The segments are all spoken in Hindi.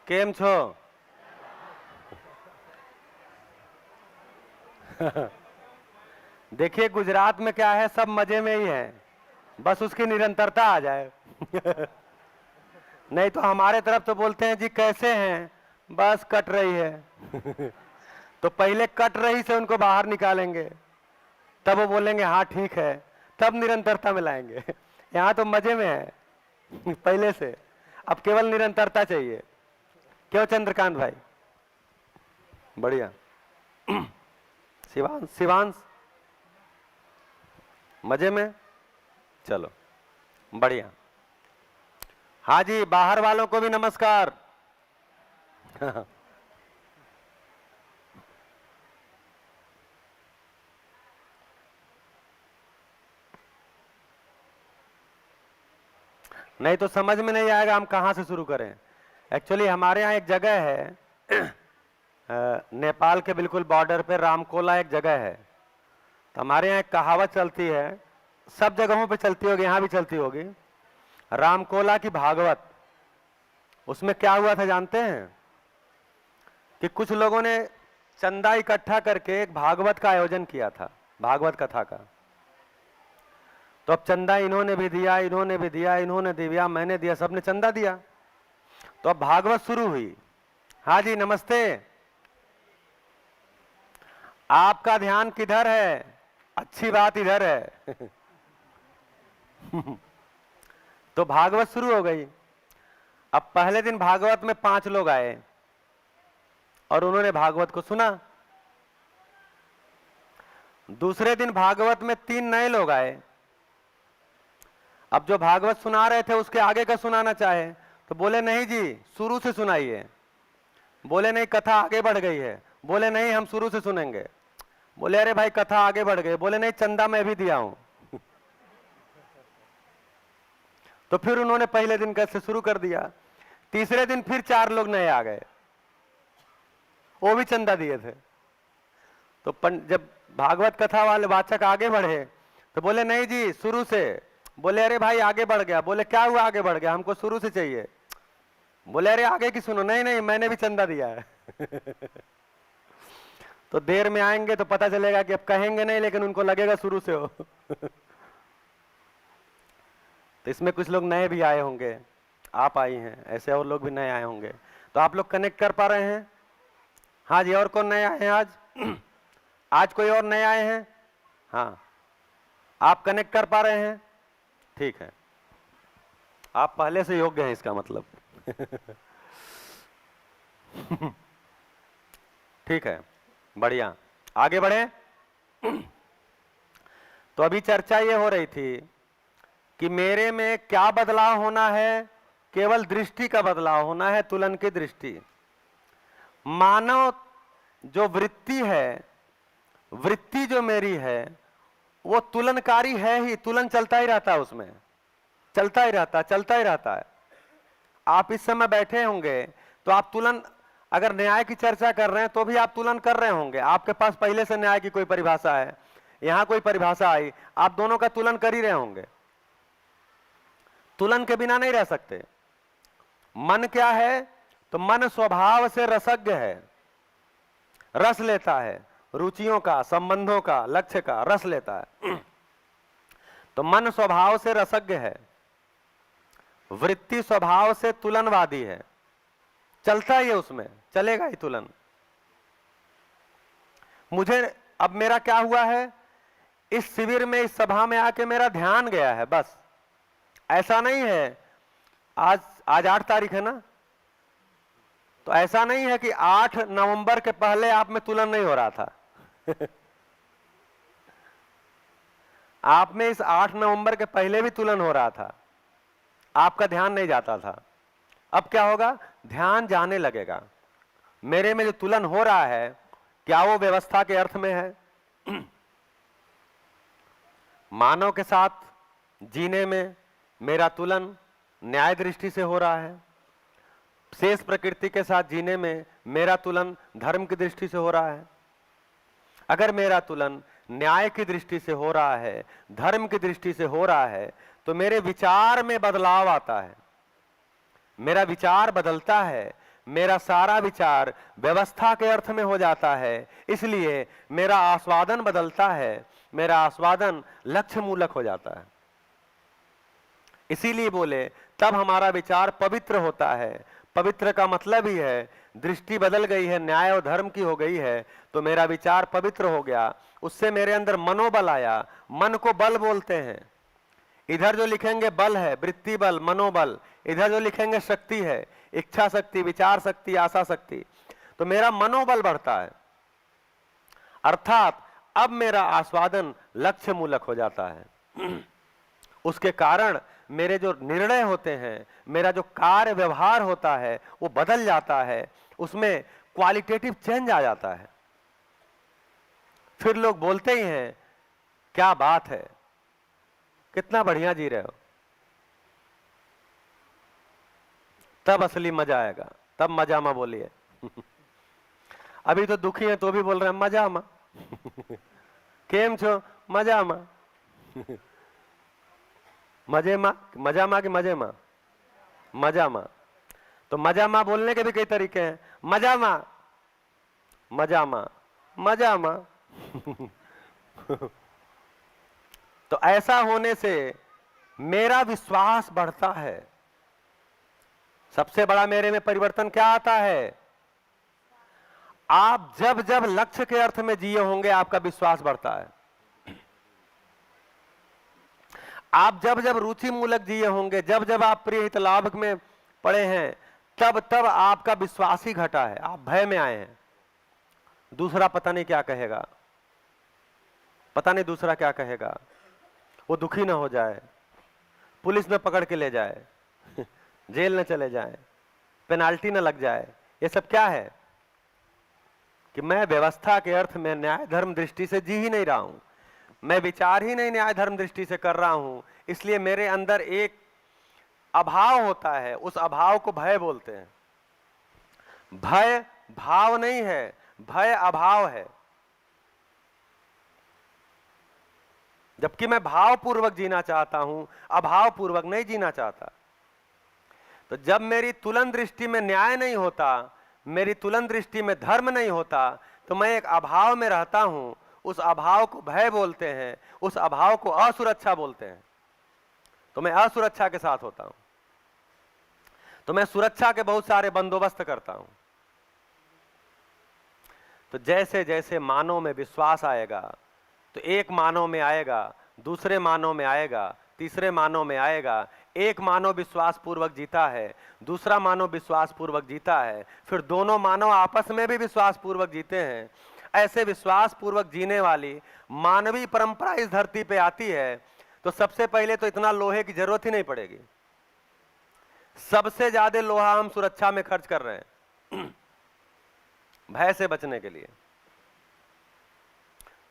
केम छो? देखिए गुजरात में क्या है, सब मजे में ही है, बस उसकी निरंतरता आ जाए। नहीं तो हमारे तरफ तो बोलते हैं जी कैसे हैं, बस कट रही है। तो पहले कट रही से उनको बाहर निकालेंगे, तब वो बोलेंगे हाँ ठीक है, तब निरंतरता में लाएंगे। यहाँ तो मजे में है पहले से, अब केवल निरंतरता चाहिए। क्यों चंद्रकांत भाई? बढ़िया। शिवांश, शिवांश मजे में? चलो बढ़िया। हाँ जी, बाहर वालों को भी नमस्कार। नहीं तो समझ में नहीं आएगा हम कहाँ से शुरू करें। एक्चुअली हमारे यहाँ एक जगह है नेपाल के बिल्कुल बॉर्डर पे रामकोला एक जगह है। तो हमारे यहाँ एक कहावत चलती है, सब जगहों पे चलती होगी, यहाँ भी चलती होगी, रामकोला की भागवत। उसमें क्या हुआ था जानते हैं? कि कुछ लोगों ने चंदा इकट्ठा करके एक भागवत का आयोजन किया था, भागवत कथा का। तो अब चंदा इन्होंने भी दिया, इन्होंने भी दिया, इन्होंने दिया, मैंने दिया, सबने चंदा दिया। तो अब भागवत शुरू हुई। हाँ जी नमस्ते, आपका ध्यान किधर है? अच्छी बात इधर है। तो भागवत शुरू हो गई। अब पहले दिन भागवत में 5 लोग आए और उन्होंने भागवत को सुना। दूसरे दिन भागवत में 3 नए लोग आए। अब जो भागवत सुना रहे थे उसके आगे का सुनाना चाहे तो बोले नहीं जी शुरू से सुनाइए। बोले नहीं कथा आगे बढ़ गई है। बोले नहीं हम शुरू से सुनेंगे। बोले अरे भाई कथा आगे बढ़ गई। बोले नहीं चंदा मैं भी दिया हूं। तो फिर उन्होंने पहले दिन कैसे शुरू कर दिया। तीसरे दिन फिर 4 लोग नए आ गए, वो भी चंदा दिए थे। तो जब भागवत कथा वाले वाचक आगे बढ़े तो बोले नहीं जी शुरू से। बोले अरे भाई आगे बढ़ गया। बोले क्या हुआ आगे बढ़ गया, हमको शुरू से चाहिए। बोले अरे आगे की सुनो। नहीं नहीं मैंने भी चंदा दिया है। तो देर में आएंगे तो पता चलेगा कि अब कहेंगे नहीं लेकिन उनको लगेगा शुरू से हो। तो इसमें कुछ लोग नए भी आए होंगे, आप आई हैं, ऐसे और लोग भी नए आए होंगे। तो आप लोग कनेक्ट कर पा रहे हैं? हाँ जी, और कौन नए आए हैं आज? आज कोई और नए आए हैं? हाँ, आप कनेक्ट कर पा रहे हैं? ठीक है, आप पहले से योग्य हैं इसका मतलब। ठीक है, बढ़िया, आगे बढ़े। तो अभी चर्चा ये हो रही थी कि मेरे में क्या बदलाव होना है? केवल दृष्टि का बदलाव होना है, तुलन की दृष्टि। मानव जो वृत्ति है, वृत्ति जो मेरी है वो तुलनकारी है ही, तुलन चलता ही रहता है, उसमें चलता ही रहता, चलता ही रहता है। आप इस समय बैठे होंगे तो आप तुलन, अगर न्याय की चर्चा कर रहे हैं तो भी आप तुलन कर रहे होंगे। आपके पास पहले से न्याय की कोई परिभाषा है, यहां कोई परिभाषा आई, आप दोनों का तुलन कर ही रहे होंगे। तुलन के बिना नहीं रह सकते। मन क्या है? तो मन स्वभाव से रसज्ञ है, रस लेता है, रुचियों का, संबंधों का, लक्ष्य का रस लेता है। तो मन स्वभाव से रसज्ञ है, वृत्ति स्वभाव से तुलनवादी है, चलता ही है, उसमें चलेगा ही तुलन। मुझे अब मेरा क्या हुआ है, इस शिविर में, इस सभा में आके मेरा ध्यान गया है, बस। ऐसा नहीं है आज 8 तारीख है ना, तो ऐसा नहीं है कि 8 नवंबर के पहले आप में तुलन नहीं हो रहा था। आप में इस 8 नवंबर के पहले भी तुलन हो रहा था, आपका ध्यान नहीं जाता था। अब क्या होगा? ध्यान जाने लगेगा। मेरे में जो तुलन हो रहा है क्या वो व्यवस्था के अर्थ में है? मानव के साथ जीने में मेरा तुलन न्याय दृष्टि से हो रहा है, शेष प्रकृति के साथ जीने में मेरा तुलन धर्म की दृष्टि से हो रहा है। अगर मेरा तुलन न्याय की दृष्टि से हो रहा है, धर्म की दृष्टि से हो रहा है, तो मेरे विचार में बदलाव आता है, मेरा विचार बदलता है, मेरा सारा विचार व्यवस्था के अर्थ में हो जाता है, इसलिए मेरा आस्वादन बदलता है, मेरा आस्वादन लक्ष्य मूलक हो जाता है। इसीलिए बोले तब हमारा विचार पवित्र होता है। पवित्र का मतलब ही है दृष्टि बदल गई है, न्याय और धर्म की हो गई है, तो मेरा विचार पवित्र हो गया, उससे मेरे अंदर मनोबल आया। मन को बल बोलते हैं। इधर जो लिखेंगे बल है, वृत्ति बल, मनोबल, इधर जो लिखेंगे शक्ति है, इच्छा शक्ति, विचार शक्ति, आशा शक्ति। तो मेरा मनोबल बढ़ता है, अर्थात अब मेरा आस्वादन लक्ष्य मूलक हो जाता है। उसके कारण मेरे जो निर्णय होते हैं, मेरा जो कार्य व्यवहार होता है वो बदल जाता है, उसमें क्वालिटेटिव चेंज आ जाता है। फिर लोग बोलते ही हैं क्या बात है, कितना बढ़िया जी रहे हो। तब असली मजा आएगा, तब मजा मा बोलिए। अभी तो दुखी हैं तो भी बोल रहे हैं मजा मा। केम छो, मजा मा। मजे मा, मजा मा कि मजे मा? मजा मा। तो मजा मा बोलने के भी कई तरीके हैं। मजा मा, मजा मा, मजा मा। तो ऐसा होने से मेरा विश्वास बढ़ता है। सबसे बड़ा मेरे में परिवर्तन क्या आता है? आप जब जब लक्ष्य के अर्थ में जिए होंगे आपका विश्वास बढ़ता है। आप जब जब रुचि मूलक जिए होंगे, जब जब आप प्रिय हित लाभ में पड़े हैं, तब तब आपका विश्वास ही घटा है। आप भय में आए हैं। दूसरा पता नहीं क्या कहेगा, पता नहीं दूसरा क्या कहेगा, वो दुखी ना हो जाए, पुलिस न पकड़ के ले जाए, जेल न चले जाए, पेनाल्टी न लग जाए। ये सब क्या है कि मैं व्यवस्था के अर्थ में न्याय धर्म दृष्टि से जी ही नहीं रहा हूं, मैं विचार ही नहीं न्याय धर्म दृष्टि से कर रहा हूं। इसलिए मेरे अंदर एक अभाव होता है, उस अभाव को भय बोलते हैं। भय भाव नहीं है, भय अभाव है। जबकि मैं भावपूर्वक जीना चाहता हूं, अभावपूर्वक नहीं जीना चाहता। तो जब मेरी तुलन दृष्टि में न्याय नहीं होता, मेरी तुलन दृष्टि में धर्म नहीं होता, तो मैं एक अभाव में रहता हूं। उस अभाव को भय बोलते हैं, उस अभाव को असुरक्षा बोलते हैं। तो मैं असुरक्षा के साथ होता हूं, तो मैं सुरक्षा के बहुत सारे बंदोबस्त करता हूं। तो जैसे जैसे मानव में विश्वास आएगा, तो एक मानव में आएगा, दूसरे मानव में आएगा, तीसरे मानव में आएगा। एक मानव विश्वास पूर्वक जीता है, दूसरा मानव विश्वास पूर्वक जीता है, फिर दोनों मानव आपस में भी विश्वास पूर्वक जीते हैं। ऐसे विश्वास पूर्वक जीने वाली मानवीय परंपरा इस धरती पे आती है, तो सबसे पहले तो इतना लोहे की जरूरत ही नहीं पड़ेगी। सबसे ज्यादा लोहा हम सुरक्षा में खर्च कर रहे हैं, भय से बचने के लिए।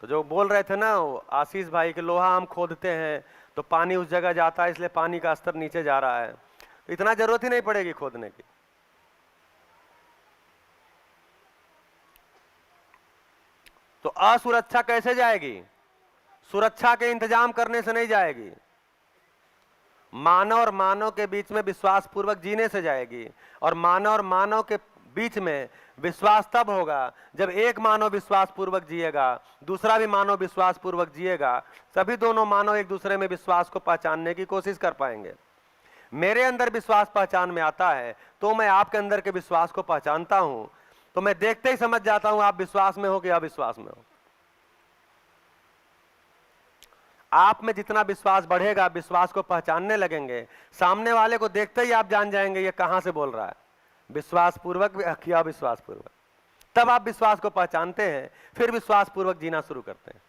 तो जो बोल रहे थे ना आशीष भाई कि लोहा हम खोदते हैं तो पानी उस जगह जाता है, इसलिए पानी का स्तर नीचे जा रहा है, तो इतना जरूरत ही नहीं पड़ेगी खोदने की। तो असुरक्षा कैसे जाएगी? सुरक्षा के इंतजाम करने से नहीं जाएगी, मानव और मानव के बीच में विश्वास पूर्वक जीने से जाएगी। और मानव और मानव के बीच में विश्वास तब होगा जब एक मानव विश्वास पूर्वक जिएगा, दूसरा भी मानव विश्वास पूर्वक जिएगा। सभी दोनों मानव एक दूसरे में विश्वास को पहचानने की कोशिश कर पाएंगे। मेरे अंदर विश्वास पहचान में आता है तो मैं आपके अंदर के विश्वास को पहचानता हूं, तो मैं देखते ही समझ जाता हूं आप विश्वास में हो कि अविश्वास में हो। आप में जितना विश्वास बढ़ेगा, विश्वास को पहचानने लगेंगे, सामने वाले को देखते ही आप जान जाएंगे ये कहां से बोल रहा है, विश्वास पूर्वक या अविश्वास पूर्वक। तब आप विश्वास को पहचानते हैं, फिर विश्वास पूर्वक जीना शुरू करते हैं।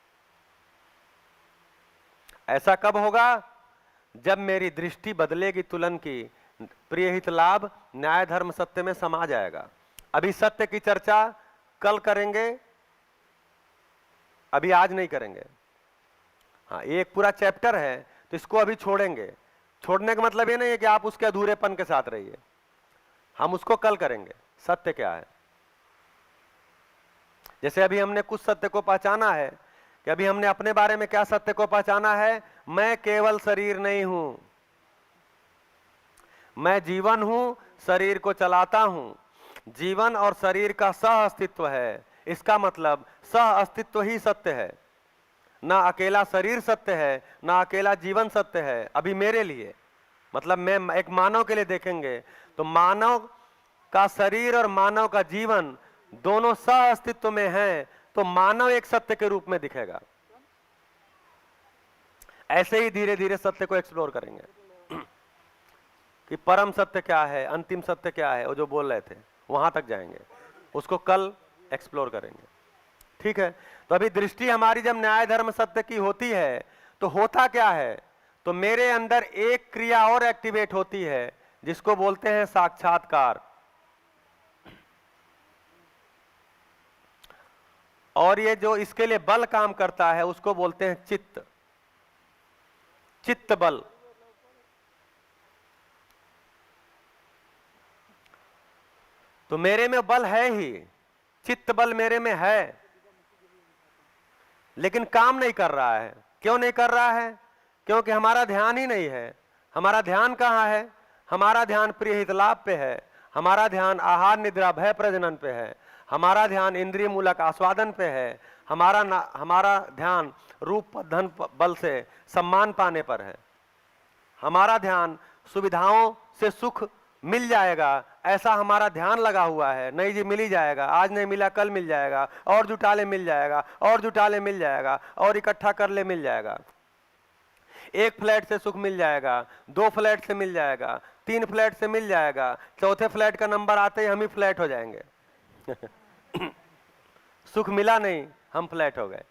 ऐसा कब होगा? जब मेरी दृष्टि बदलेगी तुलन की, प्रिय हित लाभ न्याय धर्म सत्य में समा जाएगा। अभी सत्य की चर्चा कल करेंगे, अभी आज नहीं करेंगे। हाँ, एक पूरा चैप्टर है तो इसको अभी छोड़ेंगे। छोड़ने का मतलब ये नहीं है कि आप उसके अधूरेपन के साथ रहिए, हम उसको कल करेंगे। सत्य क्या है? जैसे अभी हमने कुछ सत्य को पहचाना है कि अभी हमने अपने बारे में क्या सत्य को पहचाना है? मैं केवल शरीर नहीं हूं, मैं जीवन हूं, शरीर को चलाता हूं। जीवन और शरीर का सह अस्तित्व है, इसका मतलब सह अस्तित्व ही सत्य है। ना अकेला शरीर सत्य है, ना अकेला जीवन सत्य है। अभी मेरे लिए मतलब मैं एक मानव के लिए देखेंगे तो मानव का शरीर और मानव का जीवन दोनों सह अस्तित्व में हैं, तो मानव एक सत्य के रूप में दिखेगा। ऐसे ही धीरे धीरे सत्य को एक्सप्लोर करेंगे कि परम सत्य क्या है, अंतिम सत्य क्या है, वो जो बोल रहे थे वहां तक जाएंगे, उसको कल एक्सप्लोर करेंगे। ठीक है, तो अभी दृष्टि हमारी जब न्याय धर्म सत्य की होती है तो होता क्या है, तो मेरे अंदर एक क्रिया और एक्टिवेट होती है जिसको बोलते हैं साक्षात्कार। और ये जो इसके लिए बल काम करता है उसको बोलते हैं चित्त, चित्त बल। तो मेरे में बल है ही, चित्त बल मेरे में है, लेकिन काम नहीं कर रहा है। क्यों नहीं कर रहा है? क्योंकि हमारा ध्यान ही नहीं है। हमारा ध्यान कहाँ है? हमारा ध्यान प्रिय हित लाभ पे है, हमारा ध्यान आहार निद्रा भय प्रजनन पे है, हमारा ध्यान इंद्रिय मूलक आस्वादन पे है, हमारा ध्यान रूप धन बल से सम्मान पाने पर है, हमारा ध्यान सुविधाओं से सुख मिल जाएगा ऐसा हमारा ध्यान लगा हुआ है। नहीं जी मिल ही जाएगा, आज नहीं मिला कल मिल जाएगा, और जुटा ले मिल जाएगा, और जुटा ले मिल जाएगा, और इकट्ठा कर ले मिल जाएगा। एक फ्लैट से सुख मिल जाएगा, 2 फ्लैट से मिल जाएगा, 3 फ्लैट से मिल जाएगा, चौथे फ्लैट का नंबर आते ही हम ही फ्लैट हो जाएंगे सुख मिला नहीं, हम फ्लैट हो गए।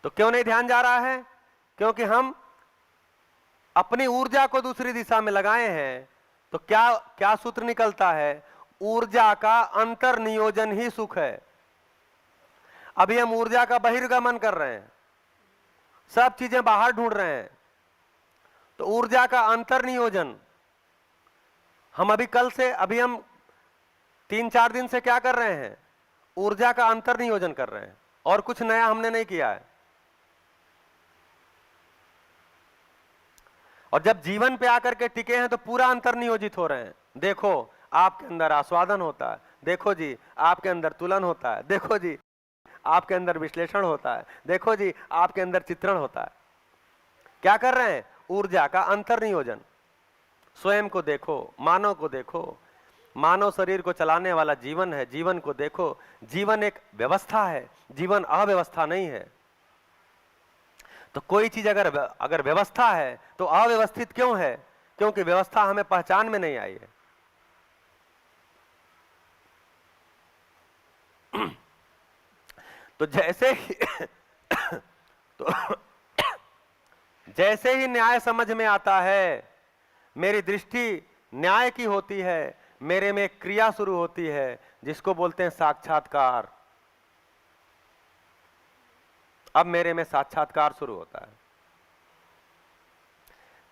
तो क्यों नहीं ध्यान जा रहा है? क्योंकि हम अपनी ऊर्जा को दूसरी दिशा में लगाए हैं। तो क्या क्या सूत्र निकलता है? ऊर्जा का अंतर्नियोजन ही सुख है। अभी हम ऊर्जा का बहिर्गमन कर रहे हैं, सब चीजें बाहर ढूंढ रहे हैं। तो ऊर्जा का अंतर्नियोजन हम अभी हम 3-4 दिन से क्या कर रहे हैं? ऊर्जा का अंतर्नियोजन कर रहे हैं, और कुछ नया हमने नहीं किया है। और जब जीवन पे आकर के टिके हैं तो पूरा अंतर्नियोजित हो रहे हैं। देखो आपके अंदर आस्वादन होता है, देखो जी आपके अंदर तुलन होता है, देखो जी आपके अंदर विश्लेषण होता है, देखो जी आपके अंदर चित्रण होता है। क्या कर रहे हैं? ऊर्जा का अंतर्नियोजन। स्वयं को देखो, मानव को देखो, मानव शरीर को चलाने वाला जीवन है, जीवन को देखो। जीवन एक व्यवस्था है, जीवन अव्यवस्था नहीं है। तो कोई चीज अगर व्यवस्था है तो अव्यवस्थित क्यों है? क्योंकि व्यवस्था हमें पहचान में नहीं आई है। तो जैसे ही न्याय समझ में आता है, मेरी दृष्टि न्याय की होती है, मेरे में एक क्रिया शुरू होती है जिसको बोलते हैं साक्षात्कार। अब मेरे में साक्षात्कार शुरू होता है।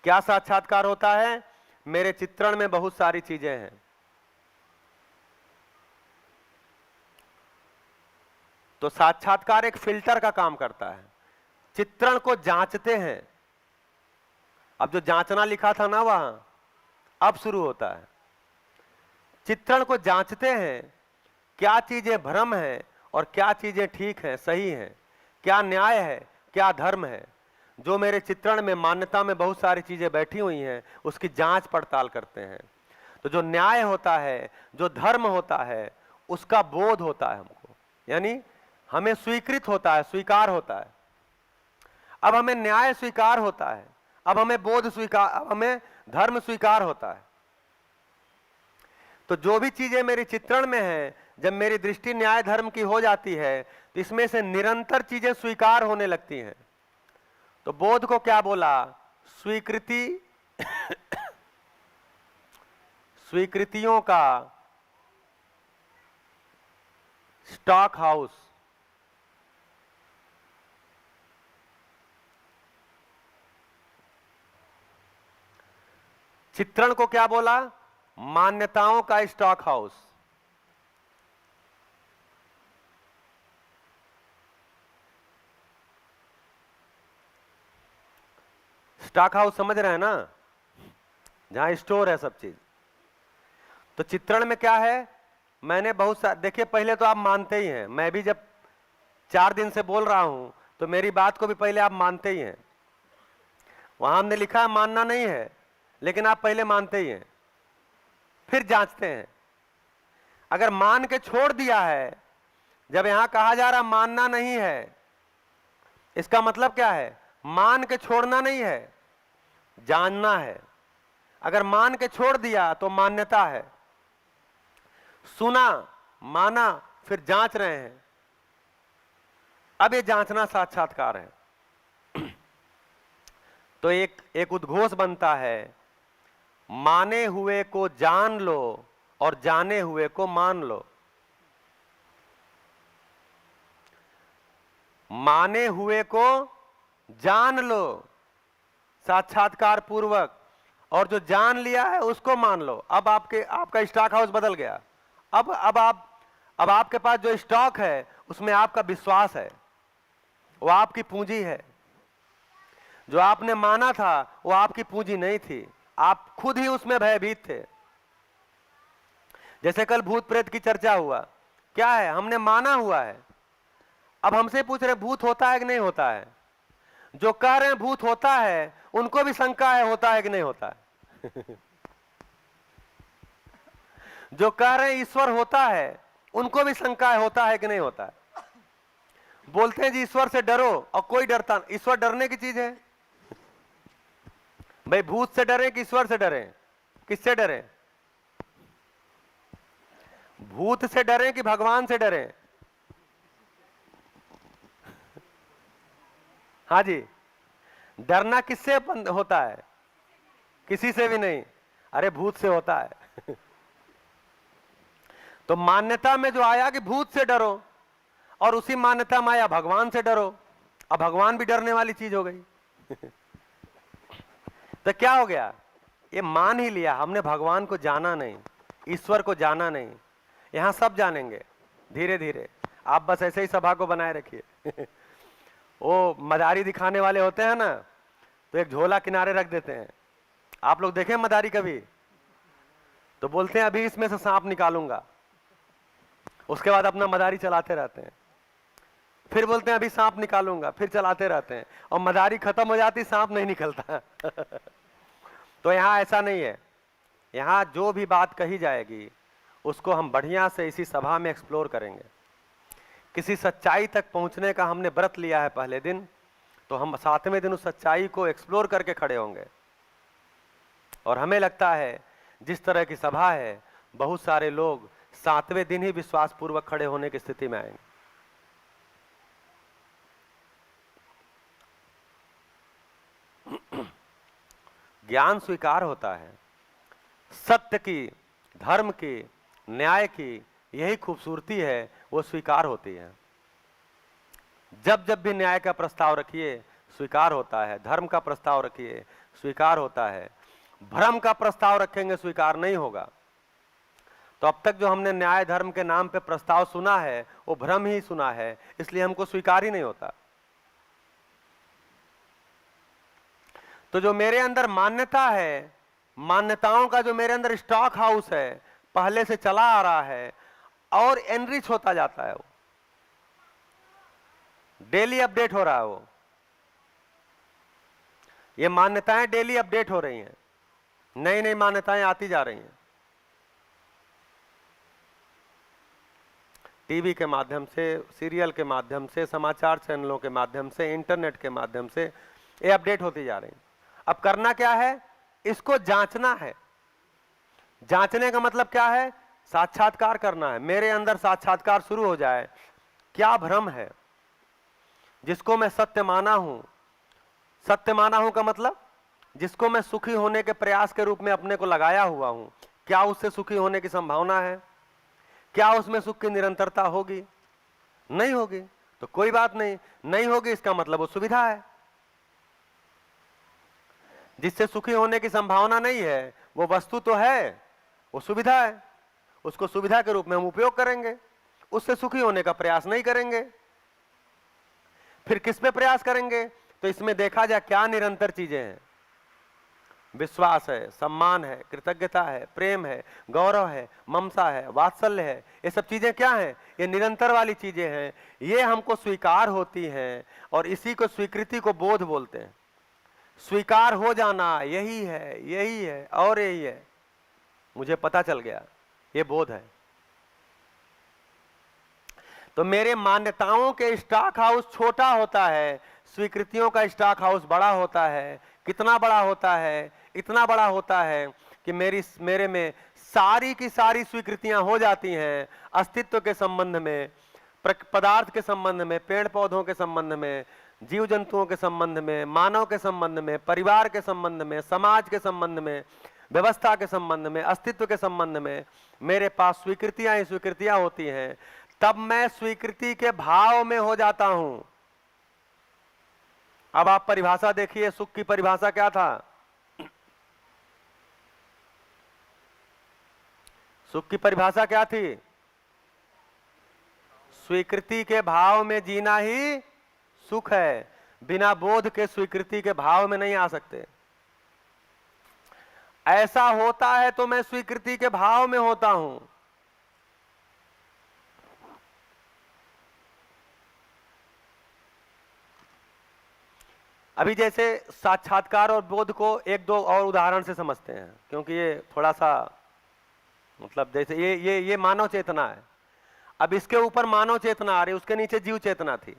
क्या साक्षात्कार होता है? मेरे चित्रण में बहुत सारी चीजें हैं। तो साक्षात्कार एक फिल्टर का काम करता है, चित्रण को जांचते हैं। अब जो जांचना लिखा था ना वहां, अब शुरू होता है। चित्रण को जांचते हैं, क्या चीजें भ्रम है और क्या चीजें ठीक हैं, सही हैं, क्या न्याय है, क्या धर्म है। जो मेरे चित्रण में मान्यता में बहुत सारी चीजें बैठी हुई हैं, उसकी जांच पड़ताल करते हैं। तो जो न्याय होता है, जो धर्म होता है, उसका बोध होता है हमको, यानी हमें स्वीकृत होता है, स्वीकार होता है। अब हमें न्याय स्वीकार होता है, अब हमें बोध स्वीकार, अब हमें धर्म स्वीकार होता है। तो जो भी चीजें मेरे चित्रण में है, जब मेरी दृष्टि न्याय धर्म की हो जाती है तो इसमें से निरंतर चीजें स्वीकार होने लगती हैं। तो बोध को क्या बोला? स्वीकृति स्वीकृतियों का स्टॉक हाउस। चित्रण को क्या बोला? मान्यताओं का स्टॉक हाउस। स्टॉक हाउस समझ रहे हैं ना? जहां स्टोर है सब चीज। तो चित्रण में क्या है, मैंने बहुत सा देखिए, पहले तो आप मानते ही हैं, मैं भी जब 4 दिन से बोल रहा हूं तो मेरी बात को भी पहले आप मानते ही हैं। वहां हमने लिखा है मानना नहीं है, लेकिन आप पहले मानते ही हैं, फिर जांचते हैं। अगर मान के छोड़ दिया है, जब यहां कहा जा रहा मानना नहीं है, इसका मतलब क्या है, मान के छोड़ना नहीं है, जानना है। अगर मान के छोड़ दिया तो मान्यता है। सुना, माना, फिर जांच रहे हैं। अब ये जांचना साक्षात्कार है। तो एक उद्घोष बनता है, माने हुए को जान लो और जाने हुए को मान लो। माने हुए को जान लो साक्षात्कार पूर्वक, और जो जान लिया है उसको मान लो। अब आपका स्टॉक हाउस बदल गया। अब आपके पास जो स्टॉक है उसमें आपका विश्वास है, वो आपकी पूंजी है। जो आपने माना था वो आपकी पूंजी नहीं थी, आप खुद ही उसमें भयभीत थे। जैसे कल भूत प्रेत की चर्चा हुआ, क्या है, हमने माना हुआ है। अब हमसे पूछ रहे भूत होता है कि नहीं होता है। जो कह रहे हैं भूत होता है, उनको भी शंका है होता है कि नहीं होता है। जो कह रहे हैं ईश्वर होता है, उनको भी शंका है होता है कि नहीं होता है। बोलते हैं जी ईश्वर से डरो, और कोई डरता, ईश्वर डरने की चीज है भाई। भूत से डरे कि ईश्वर से डरे, किससे डरे? भूत से डरे कि भगवान से डरे? हाँ जी, डरना किससे होता है? किसी से भी नहीं, अरे भूत से होता है। तो मान्यता में जो आया कि भूत से डरो, और उसी मान्यता में आया भगवान से डरो, अब भगवान भी डरने वाली चीज हो गई। तो क्या हो गया, ये मान ही लिया हमने, भगवान को जाना नहीं, ईश्वर को जाना नहीं। यहां सब जानेंगे धीरे धीरे, आप बस ऐसे ही सभा को बनाए रखिए। वो मदारी दिखाने वाले होते हैं ना, तो एक झोला किनारे रख देते हैं। आप लोग देखें मदारी कभी? तो बोलते हैं अभी इसमें से सांप निकालूंगा, उसके बाद अपना मदारी चलाते रहते हैं। फिर बोलते हैं अभी सांप निकालूंगा, फिर चलाते रहते हैं, और मदारी खत्म हो जाती, सांप नहीं निकलता। तो यहां ऐसा नहीं है। यहां जो भी बात कही जाएगी उसको हम बढ़िया से इसी सभा में एक्सप्लोर करेंगे। किसी सच्चाई तक पहुंचने का हमने व्रत लिया है पहले दिन, तो हम 7वें दिन उस सच्चाई को एक्सप्लोर करके खड़े होंगे। और हमें लगता है जिस तरह की सभा है, बहुत सारे लोग 7वें दिन ही विश्वास पूर्वक खड़े होने की स्थिति में आएंगे। ज्ञान स्वीकार होता है, सत्य की, धर्म की, न्याय की यही खूबसूरती है, वो स्वीकार होती है। जब जब भी न्याय का प्रस्ताव रखिए स्वीकार होता है, धर्म का प्रस्ताव रखिए स्वीकार होता है। भ्रम का प्रस्ताव रखेंगे स्वीकार नहीं होगा। तो अब तक जो हमने न्याय धर्म के नाम पे प्रस्ताव सुना है वो भ्रम ही सुना है, इसलिए हमको स्वीकार ही नहीं होता। तो जो मेरे अंदर मान्यता है, मान्यताओं का जो मेरे अंदर स्टॉक हाउस है, पहले से चला आ रहा है और एनरिच होता जाता है, वो डेली अपडेट हो रहा है। वो ये मान्यताएं डेली अपडेट हो रही हैं, नई नई मान्यताएं आती जा रही हैं। टीवी के माध्यम से, सीरियल के माध्यम से, समाचार चैनलों के माध्यम से, इंटरनेट के माध्यम से ये अपडेट होती जा रही हैं। अब करना क्या है, इसको जांचना है। जांचने का मतलब क्या है, साक्षात्कार करना है। मेरे अंदर साक्षात्कार शुरू हो जाए, क्या भ्रम है जिसको मैं सत्य माना हूं। सत्य माना हूं का मतलब जिसको मैं सुखी होने के प्रयास के रूप में अपने को लगाया हुआ हूं, क्या उससे सुखी होने की संभावना है? क्या उसमें सुख की निरंतरता होगी? नहीं होगी, तो कोई बात नहीं, नहीं होगी इसका मतलब वो सुविधा है। जिससे सुखी होने की संभावना नहीं है, वो वस्तु तो है, वो सुविधा है, उसको सुविधा के रूप में हम उपयोग करेंगे, उससे सुखी होने का प्रयास नहीं करेंगे। फिर किस पे प्रयास करेंगे? तो इसमें देखा जाए क्या निरंतर चीजें हैं। विश्वास है, सम्मान है, कृतज्ञता है, प्रेम है, गौरव है, ममता है, वात्सल्य है। ये सब चीजें क्या हैं? ये निरंतर वाली चीजें हैं। ये हमको स्वीकार होती हैं और इसी को स्वीकृति को बोध बोलते हैं। स्वीकार हो जाना यही है और यही है। मुझे पता चल गया, ये बोध है। तो मेरे मान्यताओं के स्टॉक हाउस छोटा होता है, स्वीकृतियों का स्टॉक हाउस बड़ा होता है। कितना बड़ा होता है? इतना बड़ा होता है कि मेरे में सारी की सारी स्वीकृतियां हो जाती हैं, अस्तित्व के संबंध में, पदार्थ के संबंध में, पेड़ पौधों के संबंध में, जीव जंतुओं के संबंध में, मानव के संबंध में, परिवार के संबंध में, समाज के संबंध में, व्यवस्था के संबंध में, अस्तित्व के संबंध में मेरे पास स्वीकृतियां ही स्वीकृतियां होती हैं। तब मैं स्वीकृति के भाव में हो जाता हूं। अब आप परिभाषा देखिए, सुख की परिभाषा क्या था? सुख की परिभाषा क्या थी? स्वीकृति के भाव में जीना ही सुख है। बिना बोध के स्वीकृति के भाव में नहीं आ सकते। ऐसा होता है तो मैं स्वीकृति के भाव में होता हूं। अभी जैसे साक्षात्कार और बोध को एक दो और उदाहरण से समझते हैं, क्योंकि ये थोड़ा सा मतलब जैसे ये मानव चेतना है। अब इसके ऊपर मानव चेतना आ रही, उसके नीचे जीव चेतना थी।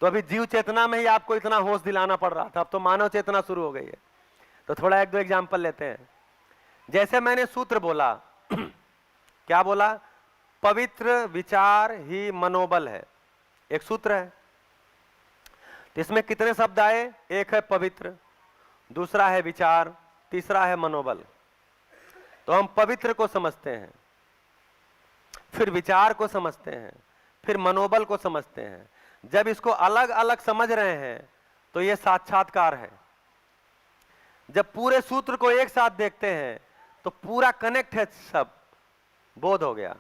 तो अभी जीव चेतना में ही आपको इतना होश दिलाना पड़ रहा था, अब तो मानव चेतना शुरू हो गई है। तो थोड़ा एक दो एग्जाम्पल लेते हैं। जैसे मैंने सूत्र बोला, क्या बोला? पवित्र विचार ही मनोबल है। एक सूत्र है। तो इसमें कितने शब्द आए? एक है पवित्र, दूसरा है विचार, तीसरा है मनोबल। तो हम पवित्र को समझते हैं, फिर विचार को समझते हैं, फिर मनोबल को समझते हैं। जब इसको अलग अलग समझ रहे हैं तो यह साक्षात्कार है। जब पूरे सूत्र को एक साथ देखते हैं तो पूरा कनेक्ट है, सब बोध हो गया।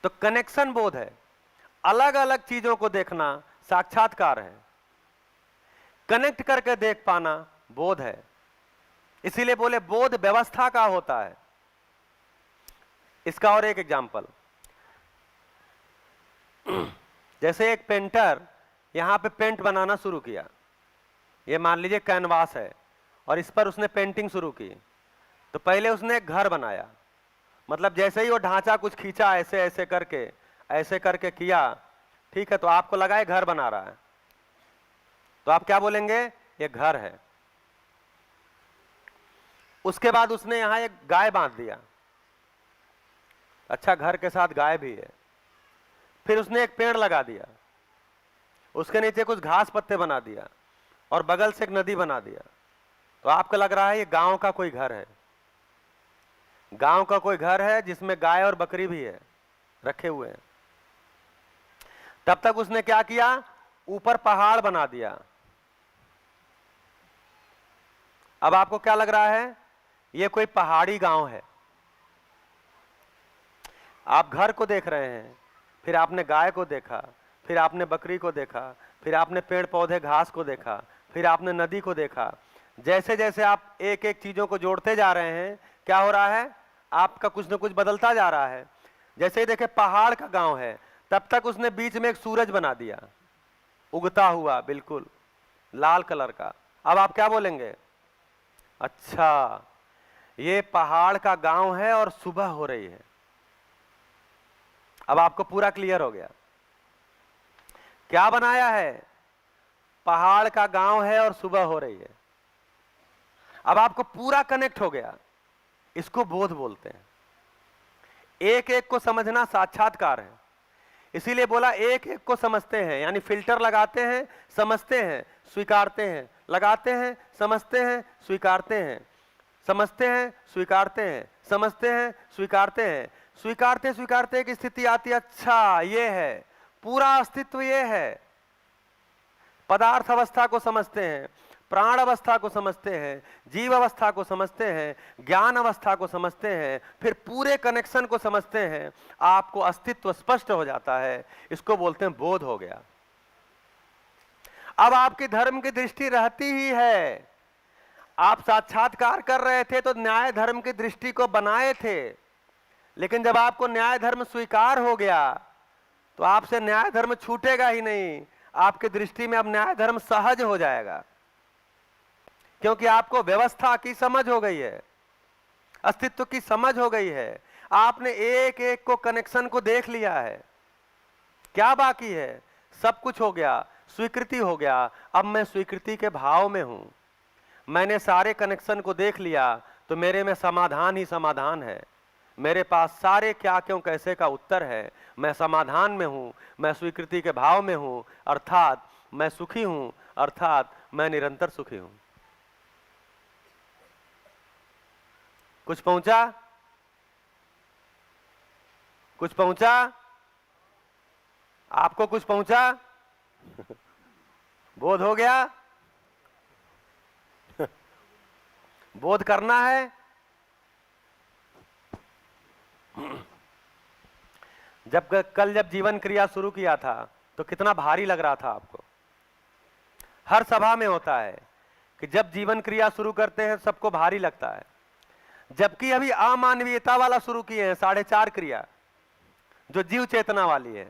तो कनेक्शन बोध है। अलग अलग चीजों को देखना साक्षात्कार है। कनेक्ट करके देख पाना बोध है। इसीलिए बोले बोध व्यवस्था का होता है। इसका और एक एग्जाम्पल, जैसे एक पेंटर यहां पे पेंट बनाना शुरू किया। ये मान लीजिए कैनवास है और इस पर उसने पेंटिंग शुरू की। तो पहले उसने एक घर बनाया, मतलब जैसे ही वो ढांचा कुछ खींचा ऐसे ऐसे करके किया, ठीक है, तो आपको लगा ये घर बना रहा है। तो आप क्या बोलेंगे? ये घर है। उसके बाद उसने यहां एक गाय बांध दिया। अच्छा, घर के साथ गाय भी है। फिर उसने एक पेड़ लगा दिया, उसके नीचे कुछ घास पत्ते बना दिया और बगल से एक नदी बना दिया। तो आपको लग रहा है ये गांव का कोई घर है। गांव का कोई घर है जिसमें गाय और बकरी भी है, रखे हुए हैं। तब तक उसने क्या किया? ऊपर पहाड़ बना दिया। अब आपको क्या लग रहा है? ये कोई पहाड़ी गांव है। आप घर को देख रहे हैं, फिर आपने गाय को देखा, फिर आपने बकरी को देखा, फिर आपने पेड़ पौधे घास को देखा, फिर आपने नदी को देखा। जैसे जैसे आप एक एक चीजों को जोड़ते जा रहे हैं, क्या हो रहा है? आपका कुछ न कुछ बदलता जा रहा है। जैसे ही देखे पहाड़ का गांव है, तब तक उसने बीच में एक सूरज बना दिया, उगता हुआ, बिल्कुल लाल कलर का। अब आप क्या बोलेंगे? अच्छा, ये पहाड़ का गांव है और सुबह हो रही है। अब आपको पूरा क्लियर हो गया। क्या बनाया है? पहाड़ का गांव है और सुबह हो रही है। अब आपको पूरा कनेक्ट हो गया। इसको बोध बोलते हैं। एक एक को समझना साक्षात्कार है। इसीलिए बोला एक एक को समझते हैं, यानी फिल्टर लगाते हैं, समझते हैं, स्वीकारते हैं, लगाते हैं, समझते हैं, स्वीकारते हैं, समझते हैं, स्वीकारते हैं, समझते हैं, स्वीकारते हैं। स्वीकारते स्वीकारते एक स्थिति आती है, अच्छा ये है, पूरा अस्तित्व ये है। पदार्थ अवस्था को समझते हैं, प्राण अवस्था को समझते हैं, जीव अवस्था को समझते हैं, ज्ञान अवस्था को समझते हैं, फिर पूरे कनेक्शन को समझते हैं। आपको अस्तित्व स्पष्ट हो जाता है। इसको बोलते हैं बोध हो गया। अब आपकी धर्म की दृष्टि रहती ही है, आप साक्षात्कार कर रहे थे तो न्याय धर्म की दृष्टि को बनाए थे, लेकिन जब आपको न्याय धर्म स्वीकार हो गया तो आपसे न्याय धर्म छूटेगा ही नहीं। आपकी दृष्टि में अब न्याय धर्म सहज हो जाएगा, क्योंकि आपको व्यवस्था की समझ हो गई है, अस्तित्व की समझ हो गई है। आपने एक एक को कनेक्शन को देख लिया है। क्या बाकी है? सब कुछ हो गया, स्वीकृति हो गया। अब मैं स्वीकृति के भाव में हूं। मैंने सारे कनेक्शन को देख लिया तो मेरे में समाधान ही समाधान है। मेरे पास सारे क्या क्यों कैसे का उत्तर है। मैं समाधान में हूं, मैं स्वीकृति के भाव में हूं, अर्थात मैं सुखी हूं, अर्थात मैं निरंतर सुखी हूं। कुछ पहुंचा? कुछ पहुंचा? आपको कुछ पहुंचा? बोध हो गया? बोध करना है। जब जीवन क्रिया शुरू किया था तो कितना भारी लग रहा था आपको? हर सभा में होता है कि जब जीवन क्रिया शुरू करते हैं सबको भारी लगता है, जबकि अभी अमानवीयता वाला शुरू किए हैं 4.5 क्रिया जो जीव चेतना वाली है,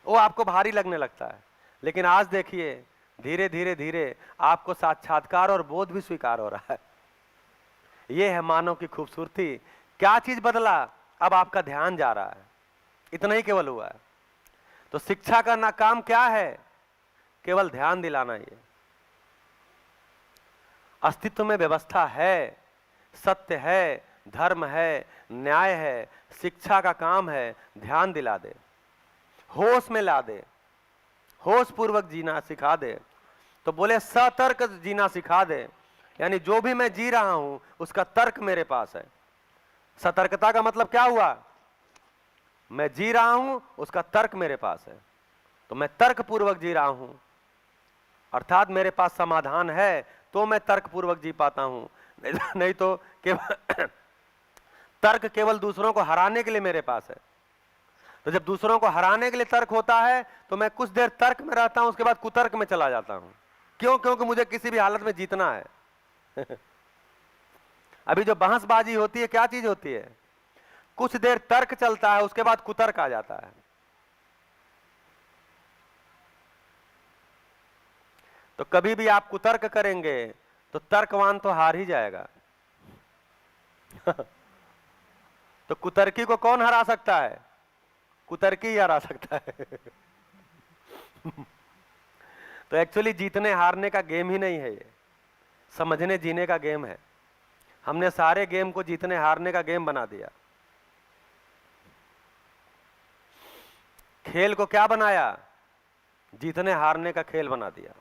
वो आपको भारी लगने लगता है। लेकिन आज देखिए धीरे धीरे धीरे आपको साक्षात्कार और बोध भी स्वीकार हो रहा है। यह है मानव की खूबसूरती। क्या चीज बदला? अब आपका ध्यान जा रहा है, इतना ही केवल हुआ है। तो शिक्षा का ना काम क्या है? केवल ध्यान दिलाना। ये अस्तित्व में व्यवस्था है, सत्य है, धर्म है, न्याय है। शिक्षा का काम है ध्यान दिला दे, होश में ला दे, होश पूर्वक जीना सिखा दे। तो बोले सतर्क जीना सिखा दे, यानी जो भी मैं जी रहा हूं उसका तर्क मेरे पास है। सतर्कता का मतलब क्या हुआ? मैं जी रहा हूं उसका तर्क मेरे पास है, तो मैं तर्क पूर्वक जी रहा हूं, अर्थात मेरे पास समाधान है तो मैं तर्क पूर्वक जी पाता हूं। नहीं तो केवल तर्क केवल दूसरों को हराने के लिए मेरे पास है। तो जब दूसरों को हराने के लिए तर्क होता है तो मैं कुछ देर तर्क में रहता हूं, उसके बाद कुतर्क में चला जाता हूं। क्यों? क्योंकि मुझे किसी भी हालत में जीतना है। अभी जो बहसबाजी होती है क्या चीज होती है? कुछ देर तर्क चलता है, उसके बाद कुतर्क आ जाता है। तो कभी भी आप कुतर्क करेंगे तो तर्कवान तो हार ही जाएगा। तो कुतर्की को कौन हरा सकता है? कुतर्की ही हरा सकता है। तो एक्चुअली जीतने हारने का गेम ही नहीं है, ये समझने जीने का गेम है। हमने सारे गेम को जीतने हारने का गेम बना दिया। खेल को क्या बनाया? जीतने हारने का खेल बना दिया।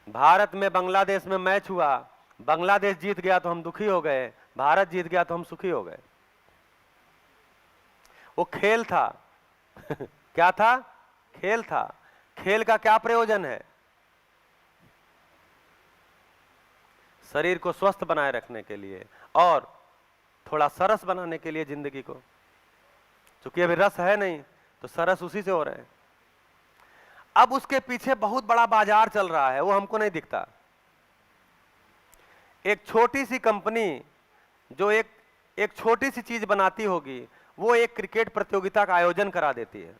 भारत में बांग्लादेश में मैच हुआ, बांग्लादेश जीत गया तो हम दुखी हो गए, भारत जीत गया तो हम सुखी हो गए। वो खेल था। क्या था? खेल था। खेल का क्या प्रयोजन है? शरीर को स्वस्थ बनाए रखने के लिए और थोड़ा सरस बनाने के लिए जिंदगी को। क्योंकि अभी रस है नहीं तो सरस उसी से हो रहे हैं। अब उसके पीछे बहुत बड़ा बाजार चल रहा है, वो हमको नहीं दिखता। एक छोटी सी कंपनी जो एक छोटी सी चीज बनाती होगी, वो एक क्रिकेट प्रतियोगिता का आयोजन करा देती है।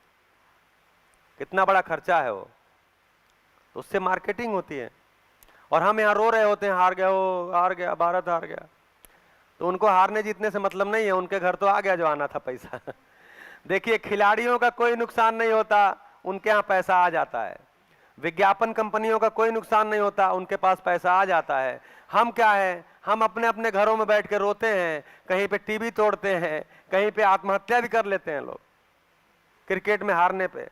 कितना बड़ा खर्चा है वो, तो उससे मार्केटिंग होती है। और हम यहाँ रो रहे होते हैं हार गया, वो हार गया, भारत हार गया। तो उनको हारने जीतने से मतलब नहीं है, उनके घर तो आ गया जो आना था पैसा। देखिए खिलाड़ियों का कोई नुकसान नहीं होता, उनके यहाँ पैसा आ जाता है। विज्ञापन कंपनियों का कोई नुकसान नहीं होता, उनके पास पैसा आ जाता है। हम क्या है? हम अपने अपने घरों में बैठ के रोते हैं, कहीं पे टीवी तोड़ते हैं, कहीं पे आत्महत्या भी कर लेते हैं लोग क्रिकेट में हारने पे।